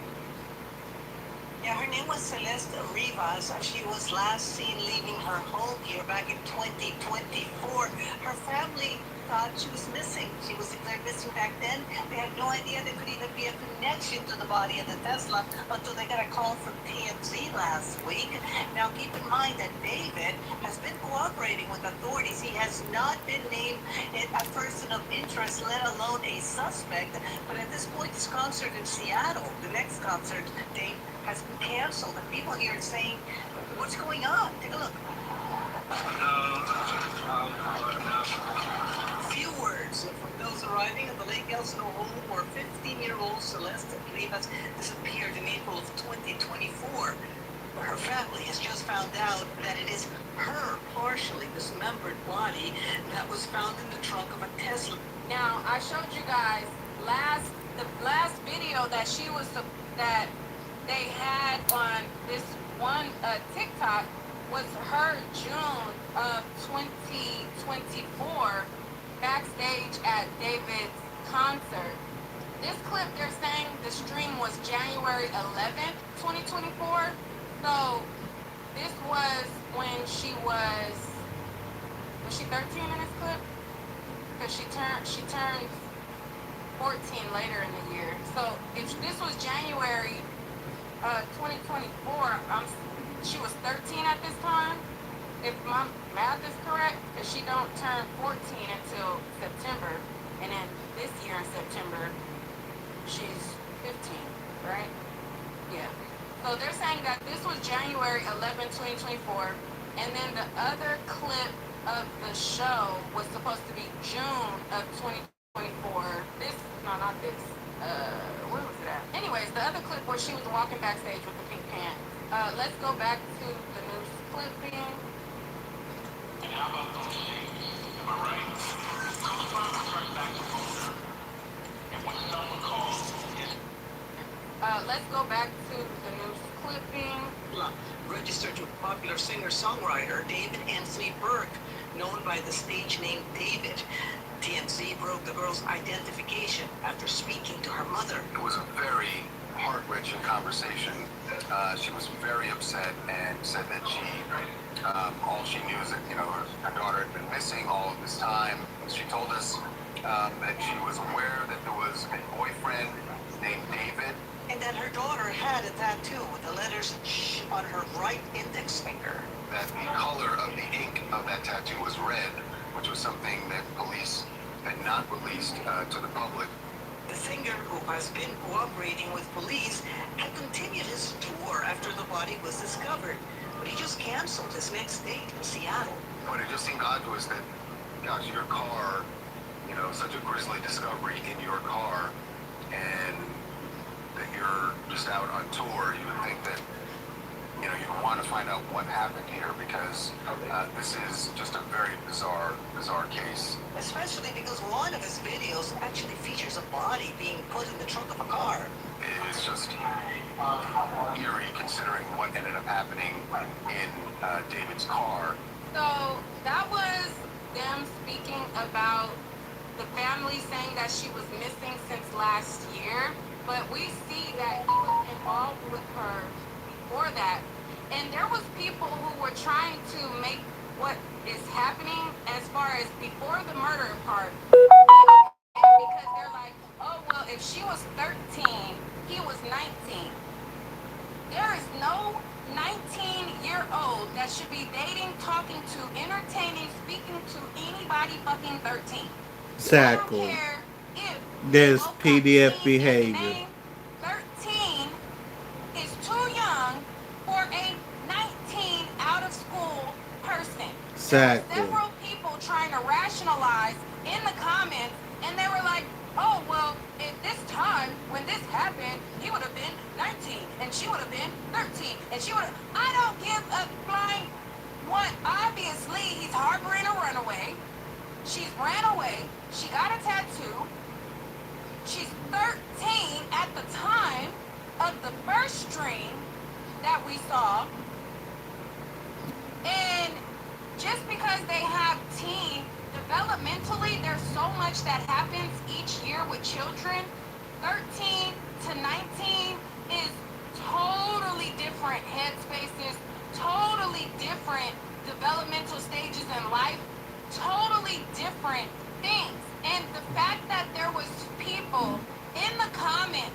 I: Yeah, her name was Celeste Rivas, and she was last seen leaving her home here back in 2024. Her family thought she was missing. She was declared missing back then. They had no idea there could even be a connection to the body of the Tesla until they got a call from TMZ last week. Now, keep in mind that David has been cooperating with authorities. He has not been named a person of interest, let alone a suspect. But at this point, this concert in Seattle, the next concert date, has been canceled. And people here are saying, what's going on? Take a look. Few words from those arriving at the Lake Elsinore home where 15-year-old Celeste Rivas disappeared in April of 2024. Her family has just found out that it is her partially dismembered body that was found in the trunk of a Tesla.
F: Now, I showed you guys the last video that that they had on this one TikTok was her June of 2024 backstage at David's concert. This clip, they're saying the stream was January 11th, 2024. So this was when she was she 13 in this clip? Because she turned 14 later in the year. So if this was January 2024, she was 13 at this time. If my math is correct, because she don't turn 14 until September, and then this year in September, she's 15, right? Yeah. So they're saying that this was January 11, 2024, and then the other clip of the show was supposed to be June of 2024. Not this. Where was it at? Anyways, the other clip where she was walking backstage with the pink pants. Let's go back to the news clipping.
G: And how about those things? Am I right? Those files right back to folder. And when someone calls,
F: Let's go back to the news clipping.
I: Registered to popular singer-songwriter David Anthony Burke, known by the stage name David. TMZ broke the girl's identification after speaking to her mother.
D: It was a very heart-wrenching conversation. She was very upset and said that all she knew is that, her daughter had been missing all of this time. She told us that she was aware that there was a boyfriend named David.
I: And that her daughter had a tattoo with the letters "Shh" on her right index finger.
D: That the color of the ink of that tattoo was red, which was something that police had not released to the public.
I: The singer, who has been cooperating with police, had continued his tour after the body was discovered, but he just canceled his next date in Seattle.
D: But it just seemed odd to us that, gosh, your car, such a grisly discovery in your car, and that you're just out on tour. You would think that, you want to find out what happened here, because this is just a very bizarre case.
I: Especially because one of his videos actually features a body being put in the trunk of a car.
D: It's just eerie considering what ended up happening in David's car.
F: So that was them speaking about the family saying that she was missing since last year, but we see that he was involved with her before that. And there was people who were trying to make what is happening as far as before the murder part, because they're like, oh, well, if she was 13, he was 19. There is no 19-year-old that should be dating, talking to, entertaining, speaking to anybody fucking 13.
A: Exactly.
F: I don't care if
A: There's
F: both
A: PDF
F: 13 is
A: behavior.
F: named, 13 is too young for a 19 out-of-school person.
A: Exactly.
F: There were several people trying to rationalize in the comments, and they were like, oh, well, at this time, when this happened, he would have been 19, and she would have been 13, and she would have... I don't give a flying what. Obviously, he's harboring a runaway. She's ran away. She got a tattoo. She's 13 at the time of the first stream that we saw. And just because they have teen, developmentally, there's so much that happens each year with children. 13 to 19 is totally different headspaces, totally different developmental stages in life, totally different things. And the fact that there was people in the comments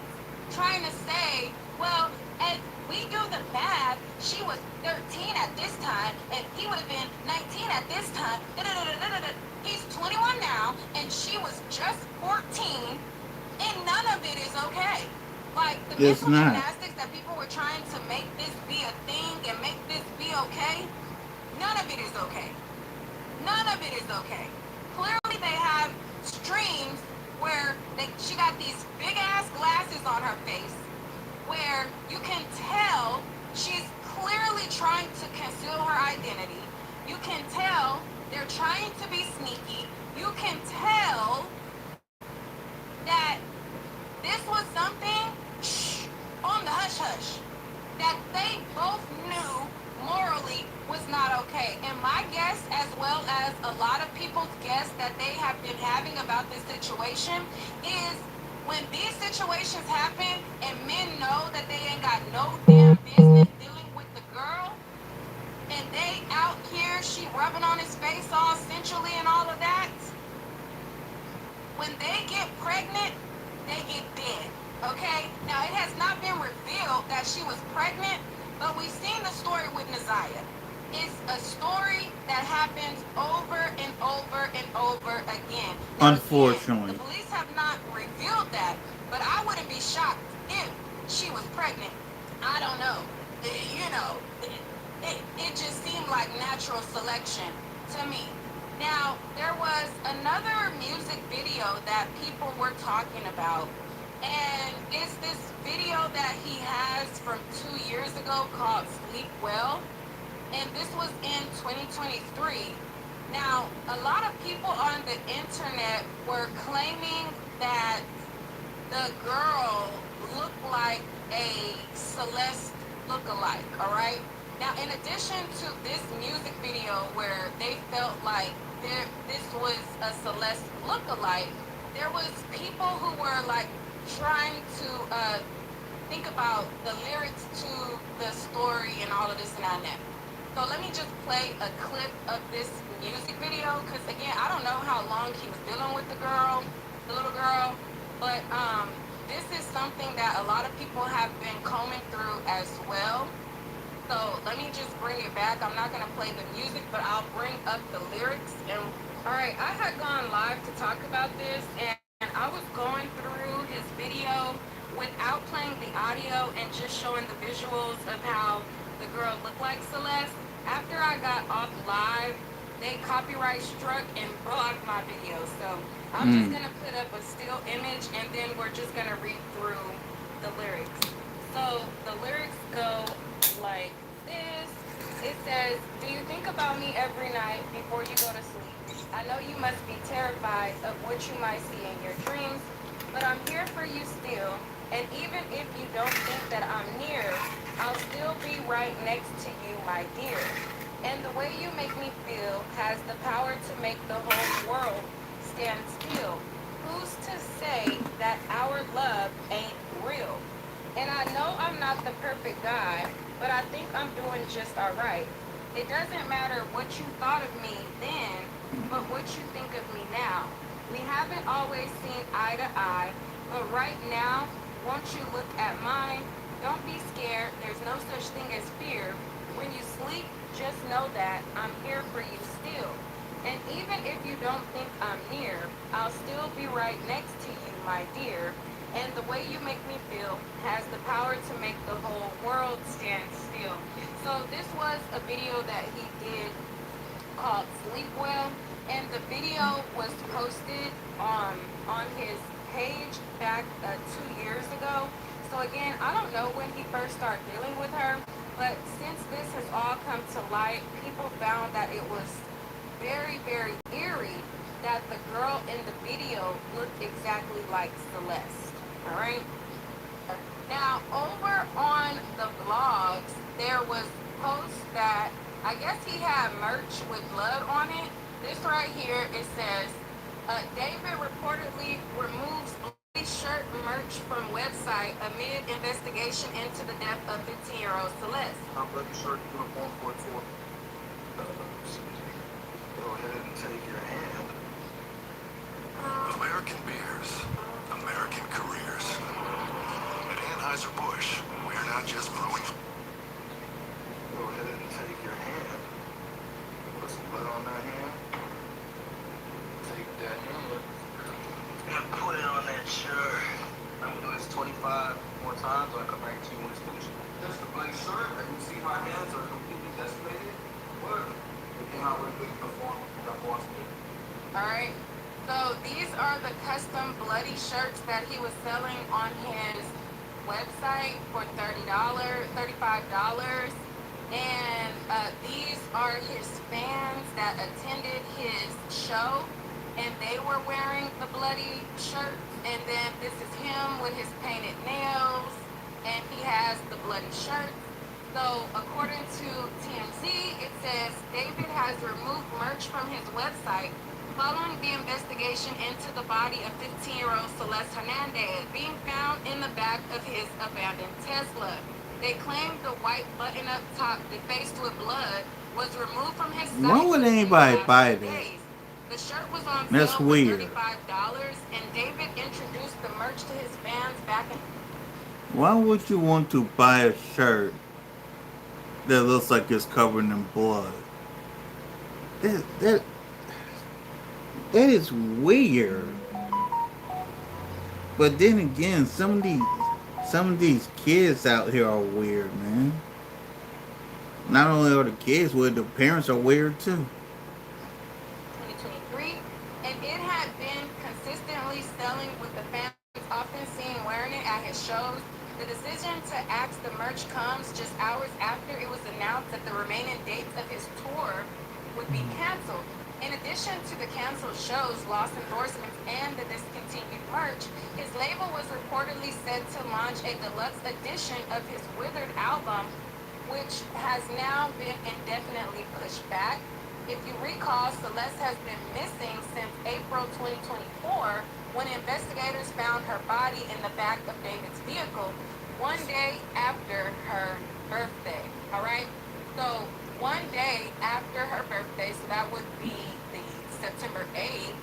F: trying to say, well, as we do the math, she was 13 at this time, and he would have been 19 at this time. He's 21 now, and she was just 14, and none of it is okay. Like, the
A: It's
F: mental
A: not.
F: gymnastics that people were trying it is okay. None of it is okay. Clearly they have streams where she got these big ass glasses on her face where you can tell she's clearly trying to conceal her identity. You can tell they're trying to be sneaky. You can tell that this was something on the hush hush that they both knew morally was not okay. And my guess, as well as a lot of people's guess that they have been having about this situation, is when these situations happen and men know that they ain't got no damn business dealing with the girl, and they out here, she rubbing on his face all sensually and all of that, when they get pregnant, they get dead. Okay? Now, it has not been revealed that she was pregnant, but we've seen the story with Naziah. It's a story that happens over and over and over again. Now,
A: Unfortunately.
F: again, the police have not revealed that, but I wouldn't be shocked if she was pregnant. I don't know. You know, it just seemed like natural selection to me. Now, there was another music video that people were talking about, and it's this video that he has from 2 years ago called Sleep Well, and this was in 2023. Now, a lot of people on the internet were claiming that the girl looked like a Celeste lookalike, all right? Now, in addition to this music video where they felt like this was a Celeste lookalike, there was people who were like trying to think about the lyrics to the story and all of this and that. So let me just play a clip of this music video, because again, I don't know how long he was dealing with the little girl, but this is something that a lot of people have been combing through as well. So let me just bring it back. I'm not going to play the music, but I'll bring up the lyrics. And all right, I had gone live to talk about this, and I was going through his video without playing the audio and just showing the visuals of how the girl looked like Celeste. After I got off live, they copyright struck and blocked my video. So I'm just going to put up a still image, and then we're just going to read through the lyrics. So the lyrics go like this. It says, "Do you think about me every night before you go to sleep? I know you must be terrified of what you might see in your dreams, but I'm here for you still. And even if you don't think that I'm near, I'll still be right next to you, my dear. And the way you make me feel has the power to make the whole world stand still. Who's to say that our love ain't real? And I know I'm not the perfect guy, but I think I'm doing just all right. It doesn't matter what you thought of me then, but what you think of me now. We haven't always seen eye to eye, but right now, won't you look at mine? Don't be scared, there's no such thing as fear. When you sleep, just know that I'm here for you still. And even if you don't think I'm near, I'll still be right next to you, my dear. And the way you make me feel has the power to make the whole world stand still." So this was a video that he did called Sleep Well, and the video was posted on his page back 2 years ago. So again, I don't know when he first started dealing with her, but since this has all come to light, people found that it was very, very eerie that the girl in the video looked exactly like Celeste. All right. Now, over on the blogs, there was posts that I guess he had merch with blood on it. This right here, it says, David reportedly removes bloody shirt merch from website amid investigation into the death of 15-year-old Celeste.
G: I'm bloody shirt uniform 44. Go ahead and take your hand.
J: American beers, American careers. At Anheuser-Busch, we're not just brewing.
G: Go ahead and take your hand. Put some blood on that hand. Take that hand and put it on that shirt. I'm gonna do this 25 more times, I'll come back to you when it's finished. Just a bloody shirt. I can see my hands are completely decimated. What? how we perform the Boston.
F: Alright? So these are the custom bloody shirts that he was selling on his website for $30, $35. And these are his fans that attended his show, and they were wearing the bloody shirts. And then this is him with his painted nails, and he has the bloody shirts. So according to TMZ, it says David has removed merch from his website following the investigation into the body of 15-year-old Celeste Hernandez being found in the back of his abandoned Tesla. They claimed the white button-up top defaced with blood was removed from his site.
A: Why would anybody buy that?
F: The shirt was on
A: That's
F: sale
A: weird.
F: for $35, and David introduced the merch to his fans back in...
A: Why would you want to buy a shirt that looks like it's covered in blood? That is weird. But then again, some of these kids out here are weird, man. Not only are the kids weird, the parents are weird too.
F: 2023, and it had been consistently selling with the fans often seen wearing it at his shows. The decision to axe the merch comes just hours after it was announced that the remaining dates of his tour would be canceled. In addition to the canceled shows, lost endorsements, and the discontinued merch, his label was reportedly set to launch a deluxe edition of his Withered album, which has now been indefinitely pushed back. If you recall, Celeste has been missing since April 2024, when investigators found her body in the back of David's vehicle one day after her birthday. All right? So one day after her birthday, so that would be the September 8th,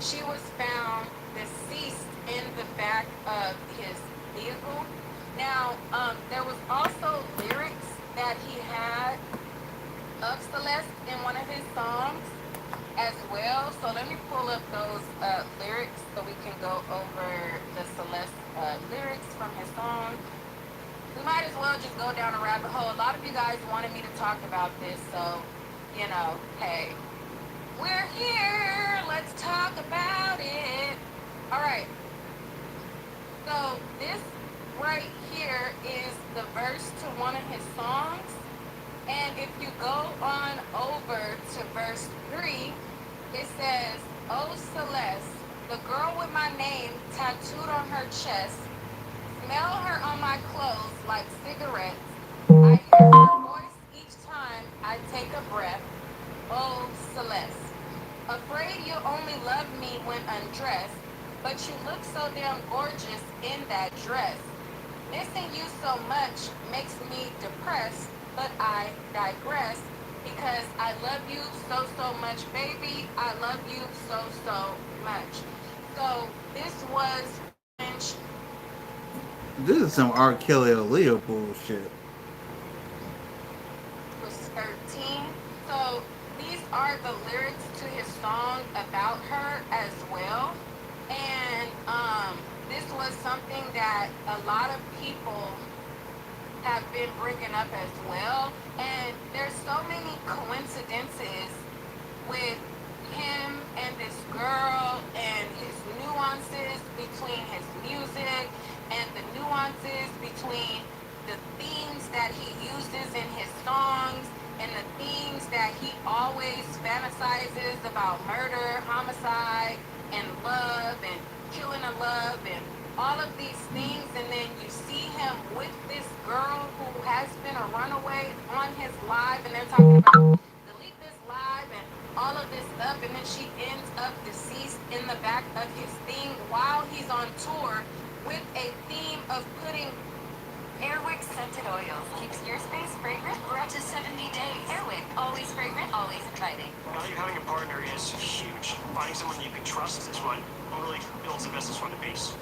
F: she was found deceased in the back of his vehicle. Now, there was also lyrics that he had of Celeste in one of his songs as well. So let me pull up those lyrics so we can go over the Celeste lyrics from his song. We might as well just go down a rabbit hole. A lot of you guys wanted me to talk about this, so, you know, hey, we're here. Let's talk about it. All right. So this right here is the verse to one of his songs. And if you go on over to verse 3, it says, "Oh Celeste, the girl with my name tattooed on her chest, smell her on my clothes like cigarettes. I hear her voice each time I take a breath. Oh Celeste, afraid you only love me when undressed, but you look so damn gorgeous in that dress. Missing you so much makes me depressed, but I digress, because I love you so, so much, baby. I love you so, so much." So this was...
A: This is some R. Kelly Aaliyah bullshit.
F: Was 13. So these are the lyrics to his song about her as well. And this was something that a lot of people have been bringing up as well. And there's so many coincidences with him and this girl, and his nuances between his music, and the nuances between the themes that he uses in his songs, and the themes that he always fantasizes about: murder, homicide, and love, and killing a love, and all of these things. And then you see him with this girl who has been a runaway on his live, and they're talking about delete this live and all of this stuff, and then she ends up deceased in the back of his thing while he's on tour with a theme of putting
B: Airwick scented oils keeps your space fragrant for up to 70 days. Airwick, always fragrant, always inviting.
C: Value having a partner is huge. Finding someone you can trust is what really builds a business from the base.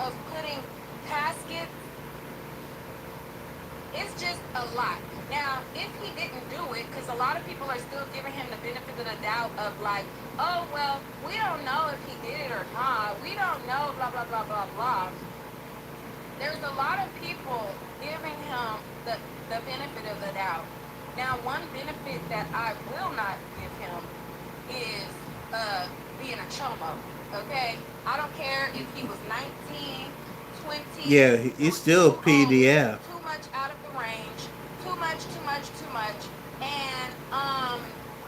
F: of putting caskets. It's just a lot. Now, if he didn't do it, because a lot of people are still giving him the benefit of the doubt of like, oh, well, we don't know if he did it or not. We don't know, blah, blah, blah, blah, blah. There's a lot of people giving him the benefit of the doubt. Now, one benefit that I will not give him is being a chomo. Okay, I don't care if he was 19, 20,
A: Yeah, he's
F: or
A: still
F: too old,
A: PDF.
F: too much out of the range, too much, too much, too much, and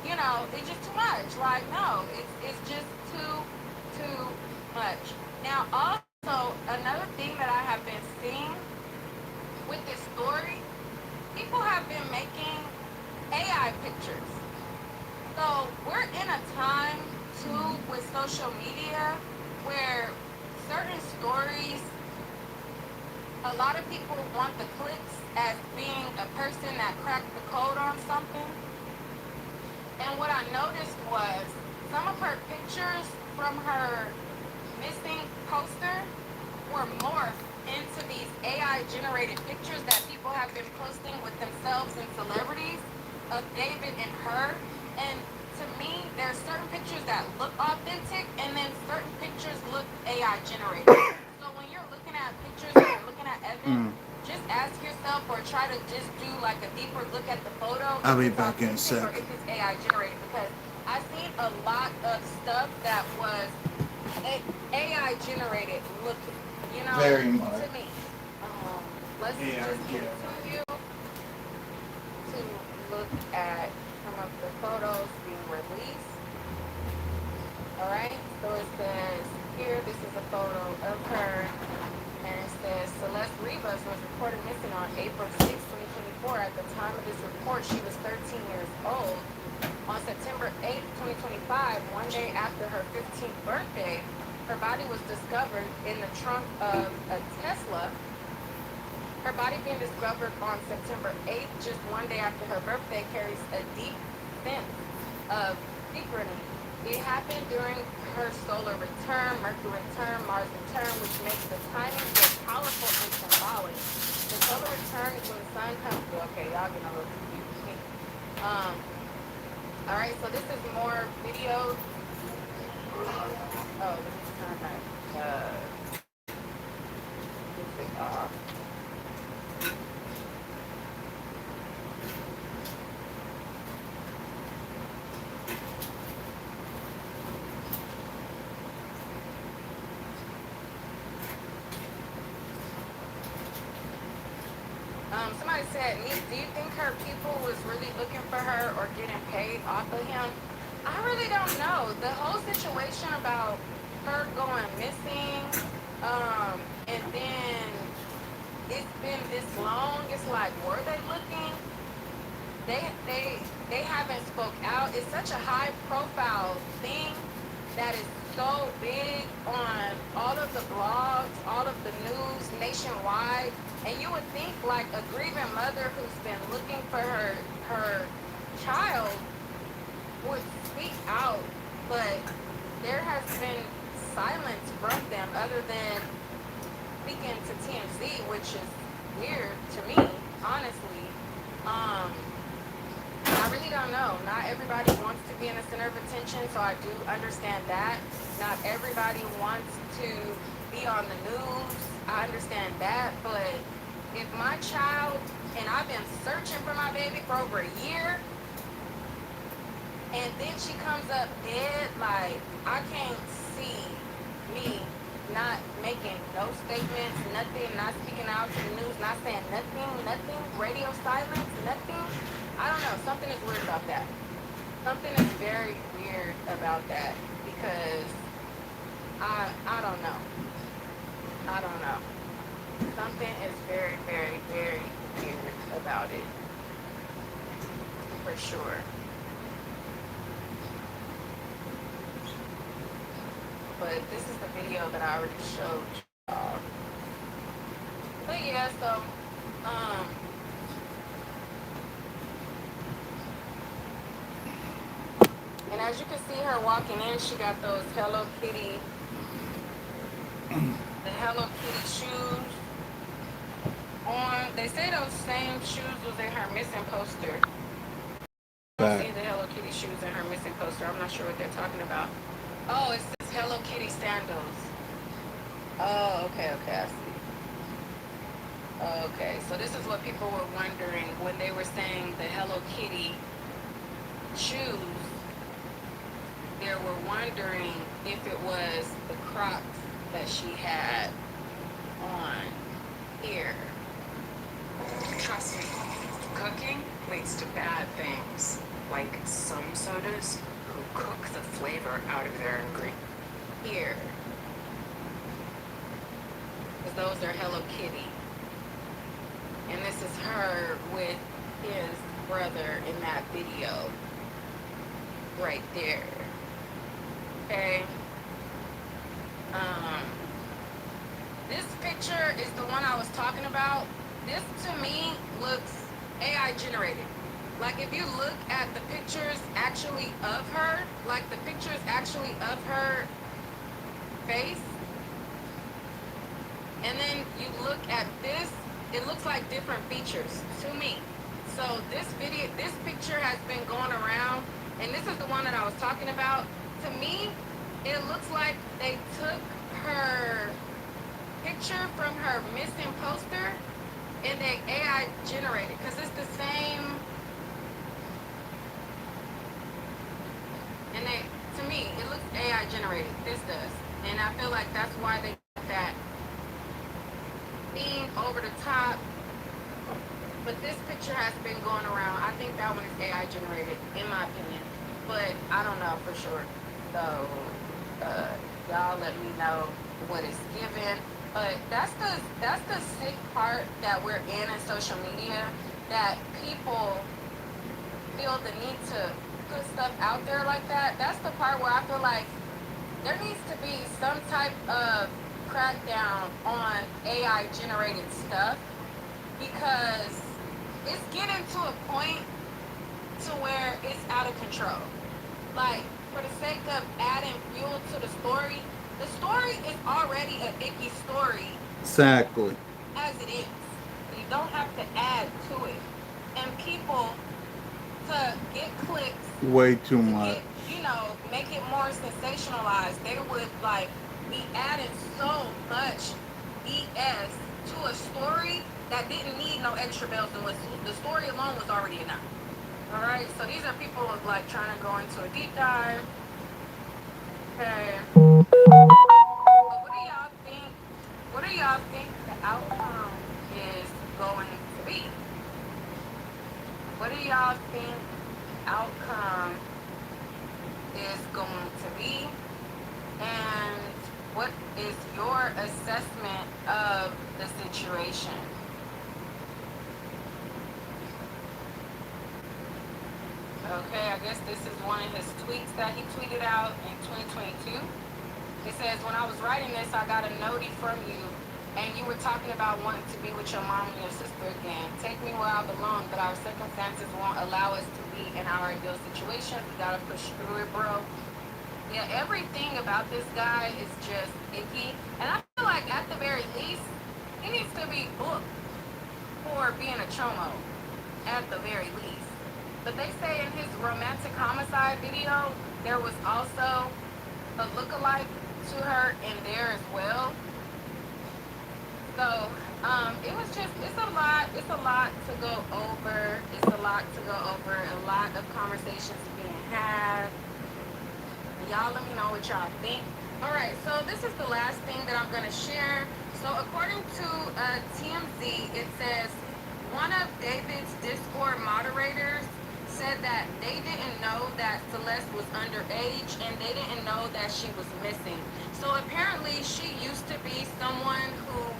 F: you know, it's just too much. Like, no, it's just too much. Now, also another thing that I have been seeing with this story, people have been making AI pictures. So we're in a time too with social media where certain stories, a lot of people want the clicks as being a person that cracked the code on something. And what I noticed was some of her pictures from her missing poster were morphed into these AI generated pictures that people have been posting with themselves and celebrities of David and her. And to me, there's certain pictures that look authentic and then certain pictures look AI generated. So when you're looking at pictures and you're looking at Evan, just ask yourself or try to just do like a deeper look at the photo
A: I'll be
F: if it's
A: back in a
F: authentic or
A: sec.
F: if it's AI generated, because I've seen a lot of stuff that was AI generated looking, you know,
A: Very much.
F: to me. Let's
A: AI
F: just continue to look at some of the photos being released. Alright, so it says here, this is a photo of her, and it says Celeste Rivas was reported missing on April 6, 2024. At the time of this report, she was 13 years old. On September 8, 2025, one day after her 15th birthday, her body was discovered in the trunk of a Tesla. Her body being discovered on September 8th, just one day after her birthday, carries a deep sense of secrecy. It happened during her solar return, Mercury return, Mars return, which makes the timing so powerful and symbolic. The solar return is when the sun comes through. Okay, y'all getting a little confused. Alright, so this is more videos. Oh, let me turn that music off. Somebody said, do you think her people was really looking for her or getting paid off of him? I really don't know. The whole situation about her going missing, and then it's been this long. It's like, were they looking? They haven't spoke out. It's such a high profile thing that is so big on all of the blogs, all of the news nationwide. And you would think like a grieving mother who's been looking for her child would speak out, but there has been silence from them other than speaking to TMZ, which is weird to me, honestly. I really don't know. Not everybody wants to be in the center of attention, so I do understand that. Not everybody wants to be on the news. I understand that, but if my child, and I've been searching for my baby for over a year, and then she comes up dead, like, I can't see me not making no statements, nothing, not speaking out to the news, not saying nothing, radio silence, nothing. I don't know, something is weird about that. Something is very weird about that, because I don't know. I don't know. Something is very, very, very weird about it. For sure. But this is the video that I already showed y'all. But yeah, so, and as you can see her walking in, she got those Hello Kitty shoes on. They say those same shoes was in her missing poster. I don't see the Hello Kitty shoes in her missing poster. I'm not sure what they're talking about. Oh, it says Hello Kitty sandals. Oh, okay, I see. Okay, so this is what people were wondering when they were saying the Hello Kitty shoes. They were wondering if it was the Crocs that she had on here.
B: Trust me, cooking leads to bad things, like some sodas who cook the flavor out of their ingredients.
F: Here. Because those are Hello Kitty. And this is her with his brother in that video. Right there. Okay. This picture is the one I was talking about. This to me looks AI generated. Like if you look at the pictures actually of her, like the pictures actually of her face, and then you look at this, it looks like different features to me. So this picture has been going around, and this is the one that I was talking about. To me, it looks like they took her picture from her missing poster and they AI generated, because it's the same. And to me, it looks AI generated. This does. And I feel like that's why they got that thing over the top. But this picture has been going around. I think that one is AI generated, in my opinion. But I don't know for sure. So, y'all let me know what it's given. But that's the sick part that we're in social media, that people feel the need to put stuff out there like that. That's the part where I feel like there needs to be some type of crackdown on AI generated stuff, because it's getting to a point to where it's out of control. Like, for the sake of adding fuel to the story is already an icky story.
A: Exactly.
F: As it is. You don't have to add to it. And people, to get clicks,
A: Way too much.
F: Make it more sensationalized, they would like be adding so much BS to a story that didn't need no extra bells and whistles. The story alone was already enough. Alright, so these are people like trying to go into a deep dive. Okay. What do y'all think? What do y'all think the outcome is going to be? What do y'all think outcome is going to be? And what is your assessment of the situation? Okay, I guess this is one of his tweets that he tweeted out in 2022. It says, when I was writing this, I got a notie from you, and you were talking about wanting to be with your mom and your sister again. Take me where I belong, but our circumstances won't allow us to be in our ideal situation. We gotta push through it, bro. Yeah, everything about this guy is just icky. And I feel like at the very least, he needs to be booked for being a chomo. At the very least. But they say in his romantic homicide video, there was also a lookalike to her in there as well. So, it's a lot to go over. A lot of conversations being had. Y'all let me know what y'all think. Alright, so this is the last thing that I'm going to share. So according to TMZ, it says one of David's Discord moderators said that they didn't know that Celeste was underage and they didn't know that she was missing. So apparently she used to be someone who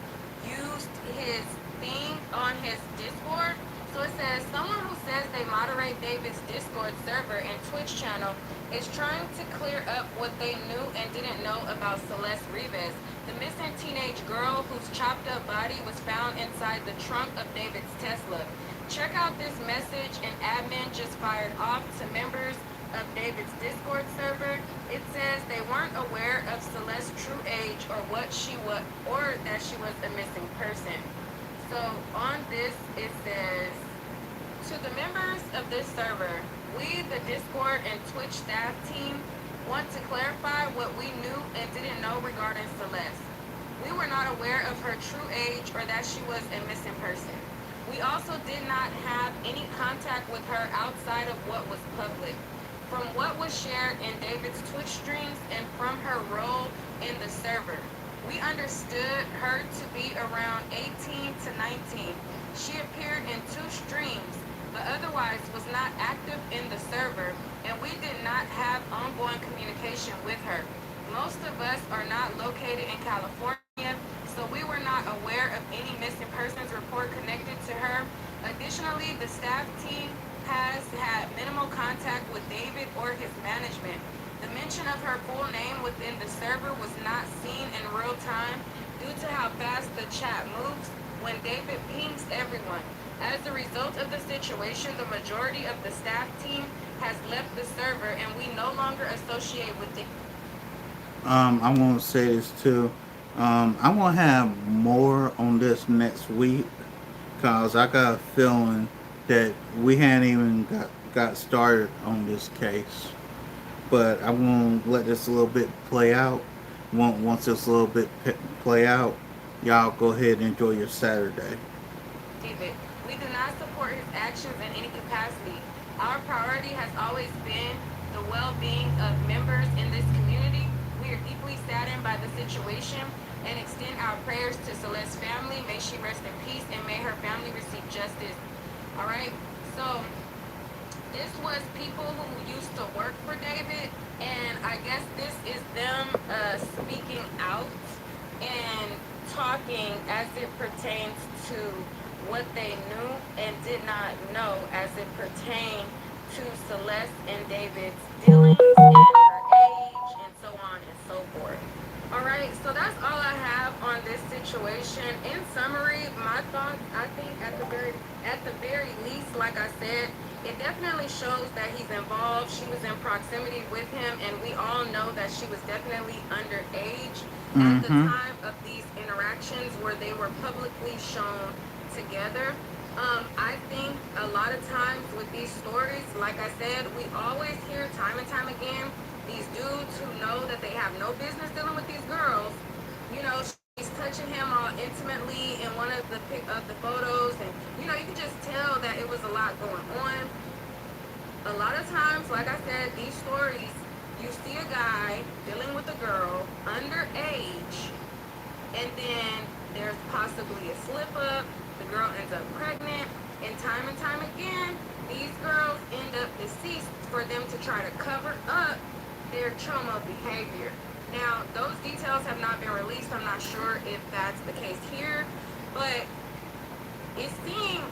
F: used his thing on his Discord. So it says, someone who says they moderate David's Discord server and Twitch channel is trying to clear up what they knew and didn't know about Celeste Rivas, the missing teenage girl whose chopped up body was found inside the trunk of David's Tesla. Check out this message an admin just fired off to members of David's Discord server. It says they weren't aware of Celeste's true age or what she was, or that she was a missing person. So on this, it says, to the members of this server, we, the Discord and Twitch staff team, want to clarify what we knew and didn't know regarding Celeste. We were not aware of her true age or that she was a missing person. We also did not have any contact with her outside of what was public. From what was shared in David's Twitch streams and from her role in the server, we understood her to be around 18 to 19. She appeared in 2 streams, but otherwise was not active in the server, and we did not have ongoing communication with her. Most of us are not located in California, so we were not aware of any missing persons report connected to her. Additionally, the staff team has had minimal contact with David or his management. The mention of her full name within the server was not seen in real time due to how fast the chat moves when David pings everyone. As a result of the situation, the majority of the staff team has left the server and we no longer associate with it.
A: I want to say this too. I'm gonna have more on this next week, cause I got a feeling that we hadn't even got started on this case. But I'm gonna let this a little bit play out. Once this a little bit play out, y'all go ahead and enjoy your Saturday.
F: David, we do not support his actions in any capacity. Our priority has always been the well-being of members in this community. We are deeply saddened by the situation and extend our prayers to Celeste's family. May she rest in peace and may her family receive justice. All right, so this was people who used to work for David, and I guess this is them speaking out and talking as it pertains to what they knew and did not know as it pertained to Celeste and David's dealings and her age and so on and so forth. Alright, so that's all I have on this situation. In summary, my thoughts, I think at the very least, like I said, it definitely shows that he's involved. She was in proximity with him, and we all know that she was definitely underage at the time of these interactions where they were publicly shown together. I think a lot of times with these stories, like I said, we always hear time and time again, these dudes who know that they have no business dealing with these girls, you know, she's touching him all intimately in one of the photos, and you know, you can just tell that it was a lot going on. A lot of times, like I said, these stories, you see a guy dealing with a girl underage, and then there's possibly a slip up, the girl ends up pregnant, and time again, these girls end up deceased for them to try to cover up their trauma behavior. Now, those details have not been released. I'm not sure if that's the case here, but it seemed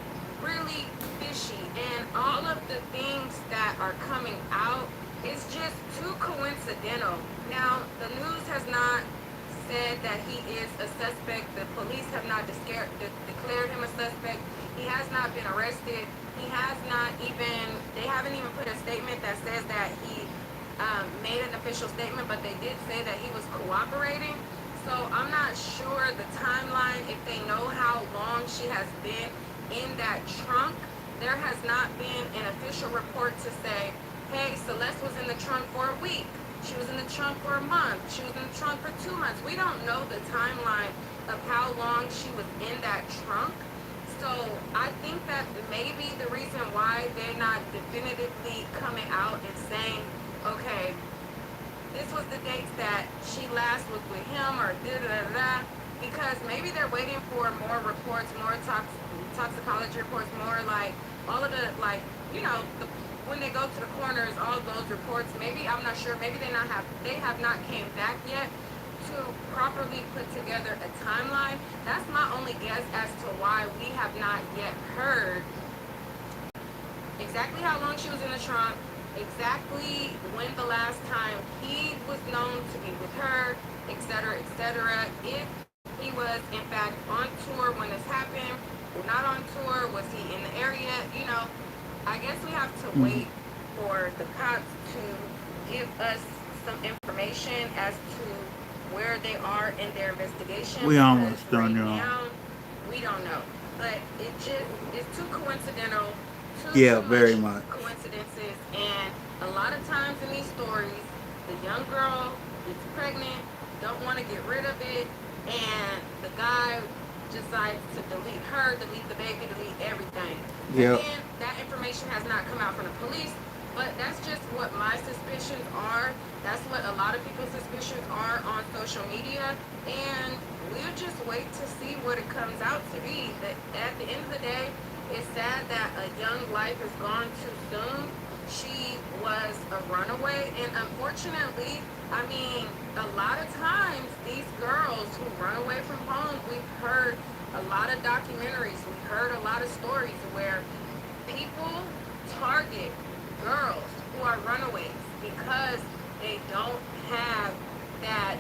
F: really fishy, and all of the things that are coming out is just too coincidental. Now, the news has not said that he is a suspect. The police have not declared him a suspect. He has not been arrested. He has not even, they haven't even put a statement that says that he made an official statement, but they did say that he was cooperating. So I'm not sure the timeline, if they know how long she has been in that trunk. There has not been an official report to say, hey, Celeste was in the trunk for a week. She was in the trunk for a month. She was in the trunk for 2 months. We don't know the timeline of how long she was in that trunk. So I think that maybe the reason why they're not definitively coming out and saying, okay, this was the dates that she last was with him, or da-da-da-da, because maybe they're waiting for more reports, more toxicology reports, more like all of the, like, you know, when they go to the coroners, all of those reports, maybe, I'm not sure, maybe they have not came back yet to properly put together a timeline. That's my only guess as to why we have not yet heard exactly how long she was in the trunk, exactly when the last time he was known to be with her, etc., etc. If he was in fact on tour when this happened, or not on tour, was he in the area? You know, I guess we have to wait for the cops to give us some information as to where they are in their investigation.
A: We almost done,
F: right
A: y'all.
F: now, we don't know. But it just is too coincidental.
A: Yeah, very much.
F: Coincidences, and a lot of times in these stories, the young girl gets pregnant, don't want to get rid of it, and the guy decides to delete her, delete the baby, delete everything.
A: Yep.
F: And then that information has not come out from the police, but that's just what my suspicions are. That's what a lot of people's suspicions are on social media, and we'll just wait to see what it comes out to be. But at the end of the day, it's sad that a young life is gone too soon. She was a runaway, and unfortunately, I mean, a lot of times these girls who run away from home, we've heard a lot of documentaries, we've heard a lot of stories where people target girls who are runaways because they don't have that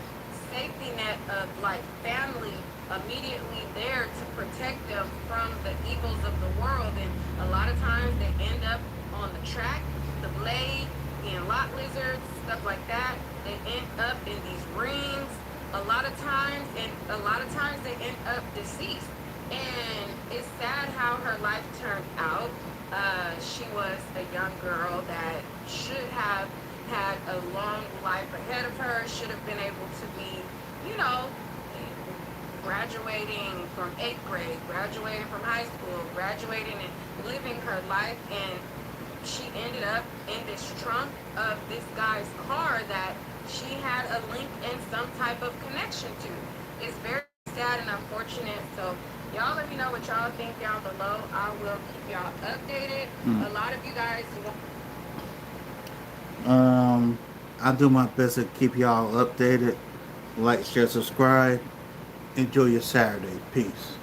F: safety net of like family immediately there to protect them from the evils of the world. And a lot of times they end up on the track, the blade, being lot lizards, stuff like that. They end up in these rings a lot of times, and a lot of times they end up deceased. And it's sad how her life turned out. She was a young girl that should have had a long life ahead of her, should have been able to be, you know, graduating from 8th grade, graduating from high school, graduating and living her life, and she ended up in this trunk of this guy's car that she had a link and some type of connection to. It's very sad and unfortunate. So y'all let me know what y'all think down below. I will keep y'all updated. A lot of you guys
A: I do my best to keep y'all updated. Like, share, subscribe. Enjoy your Saturday. Peace.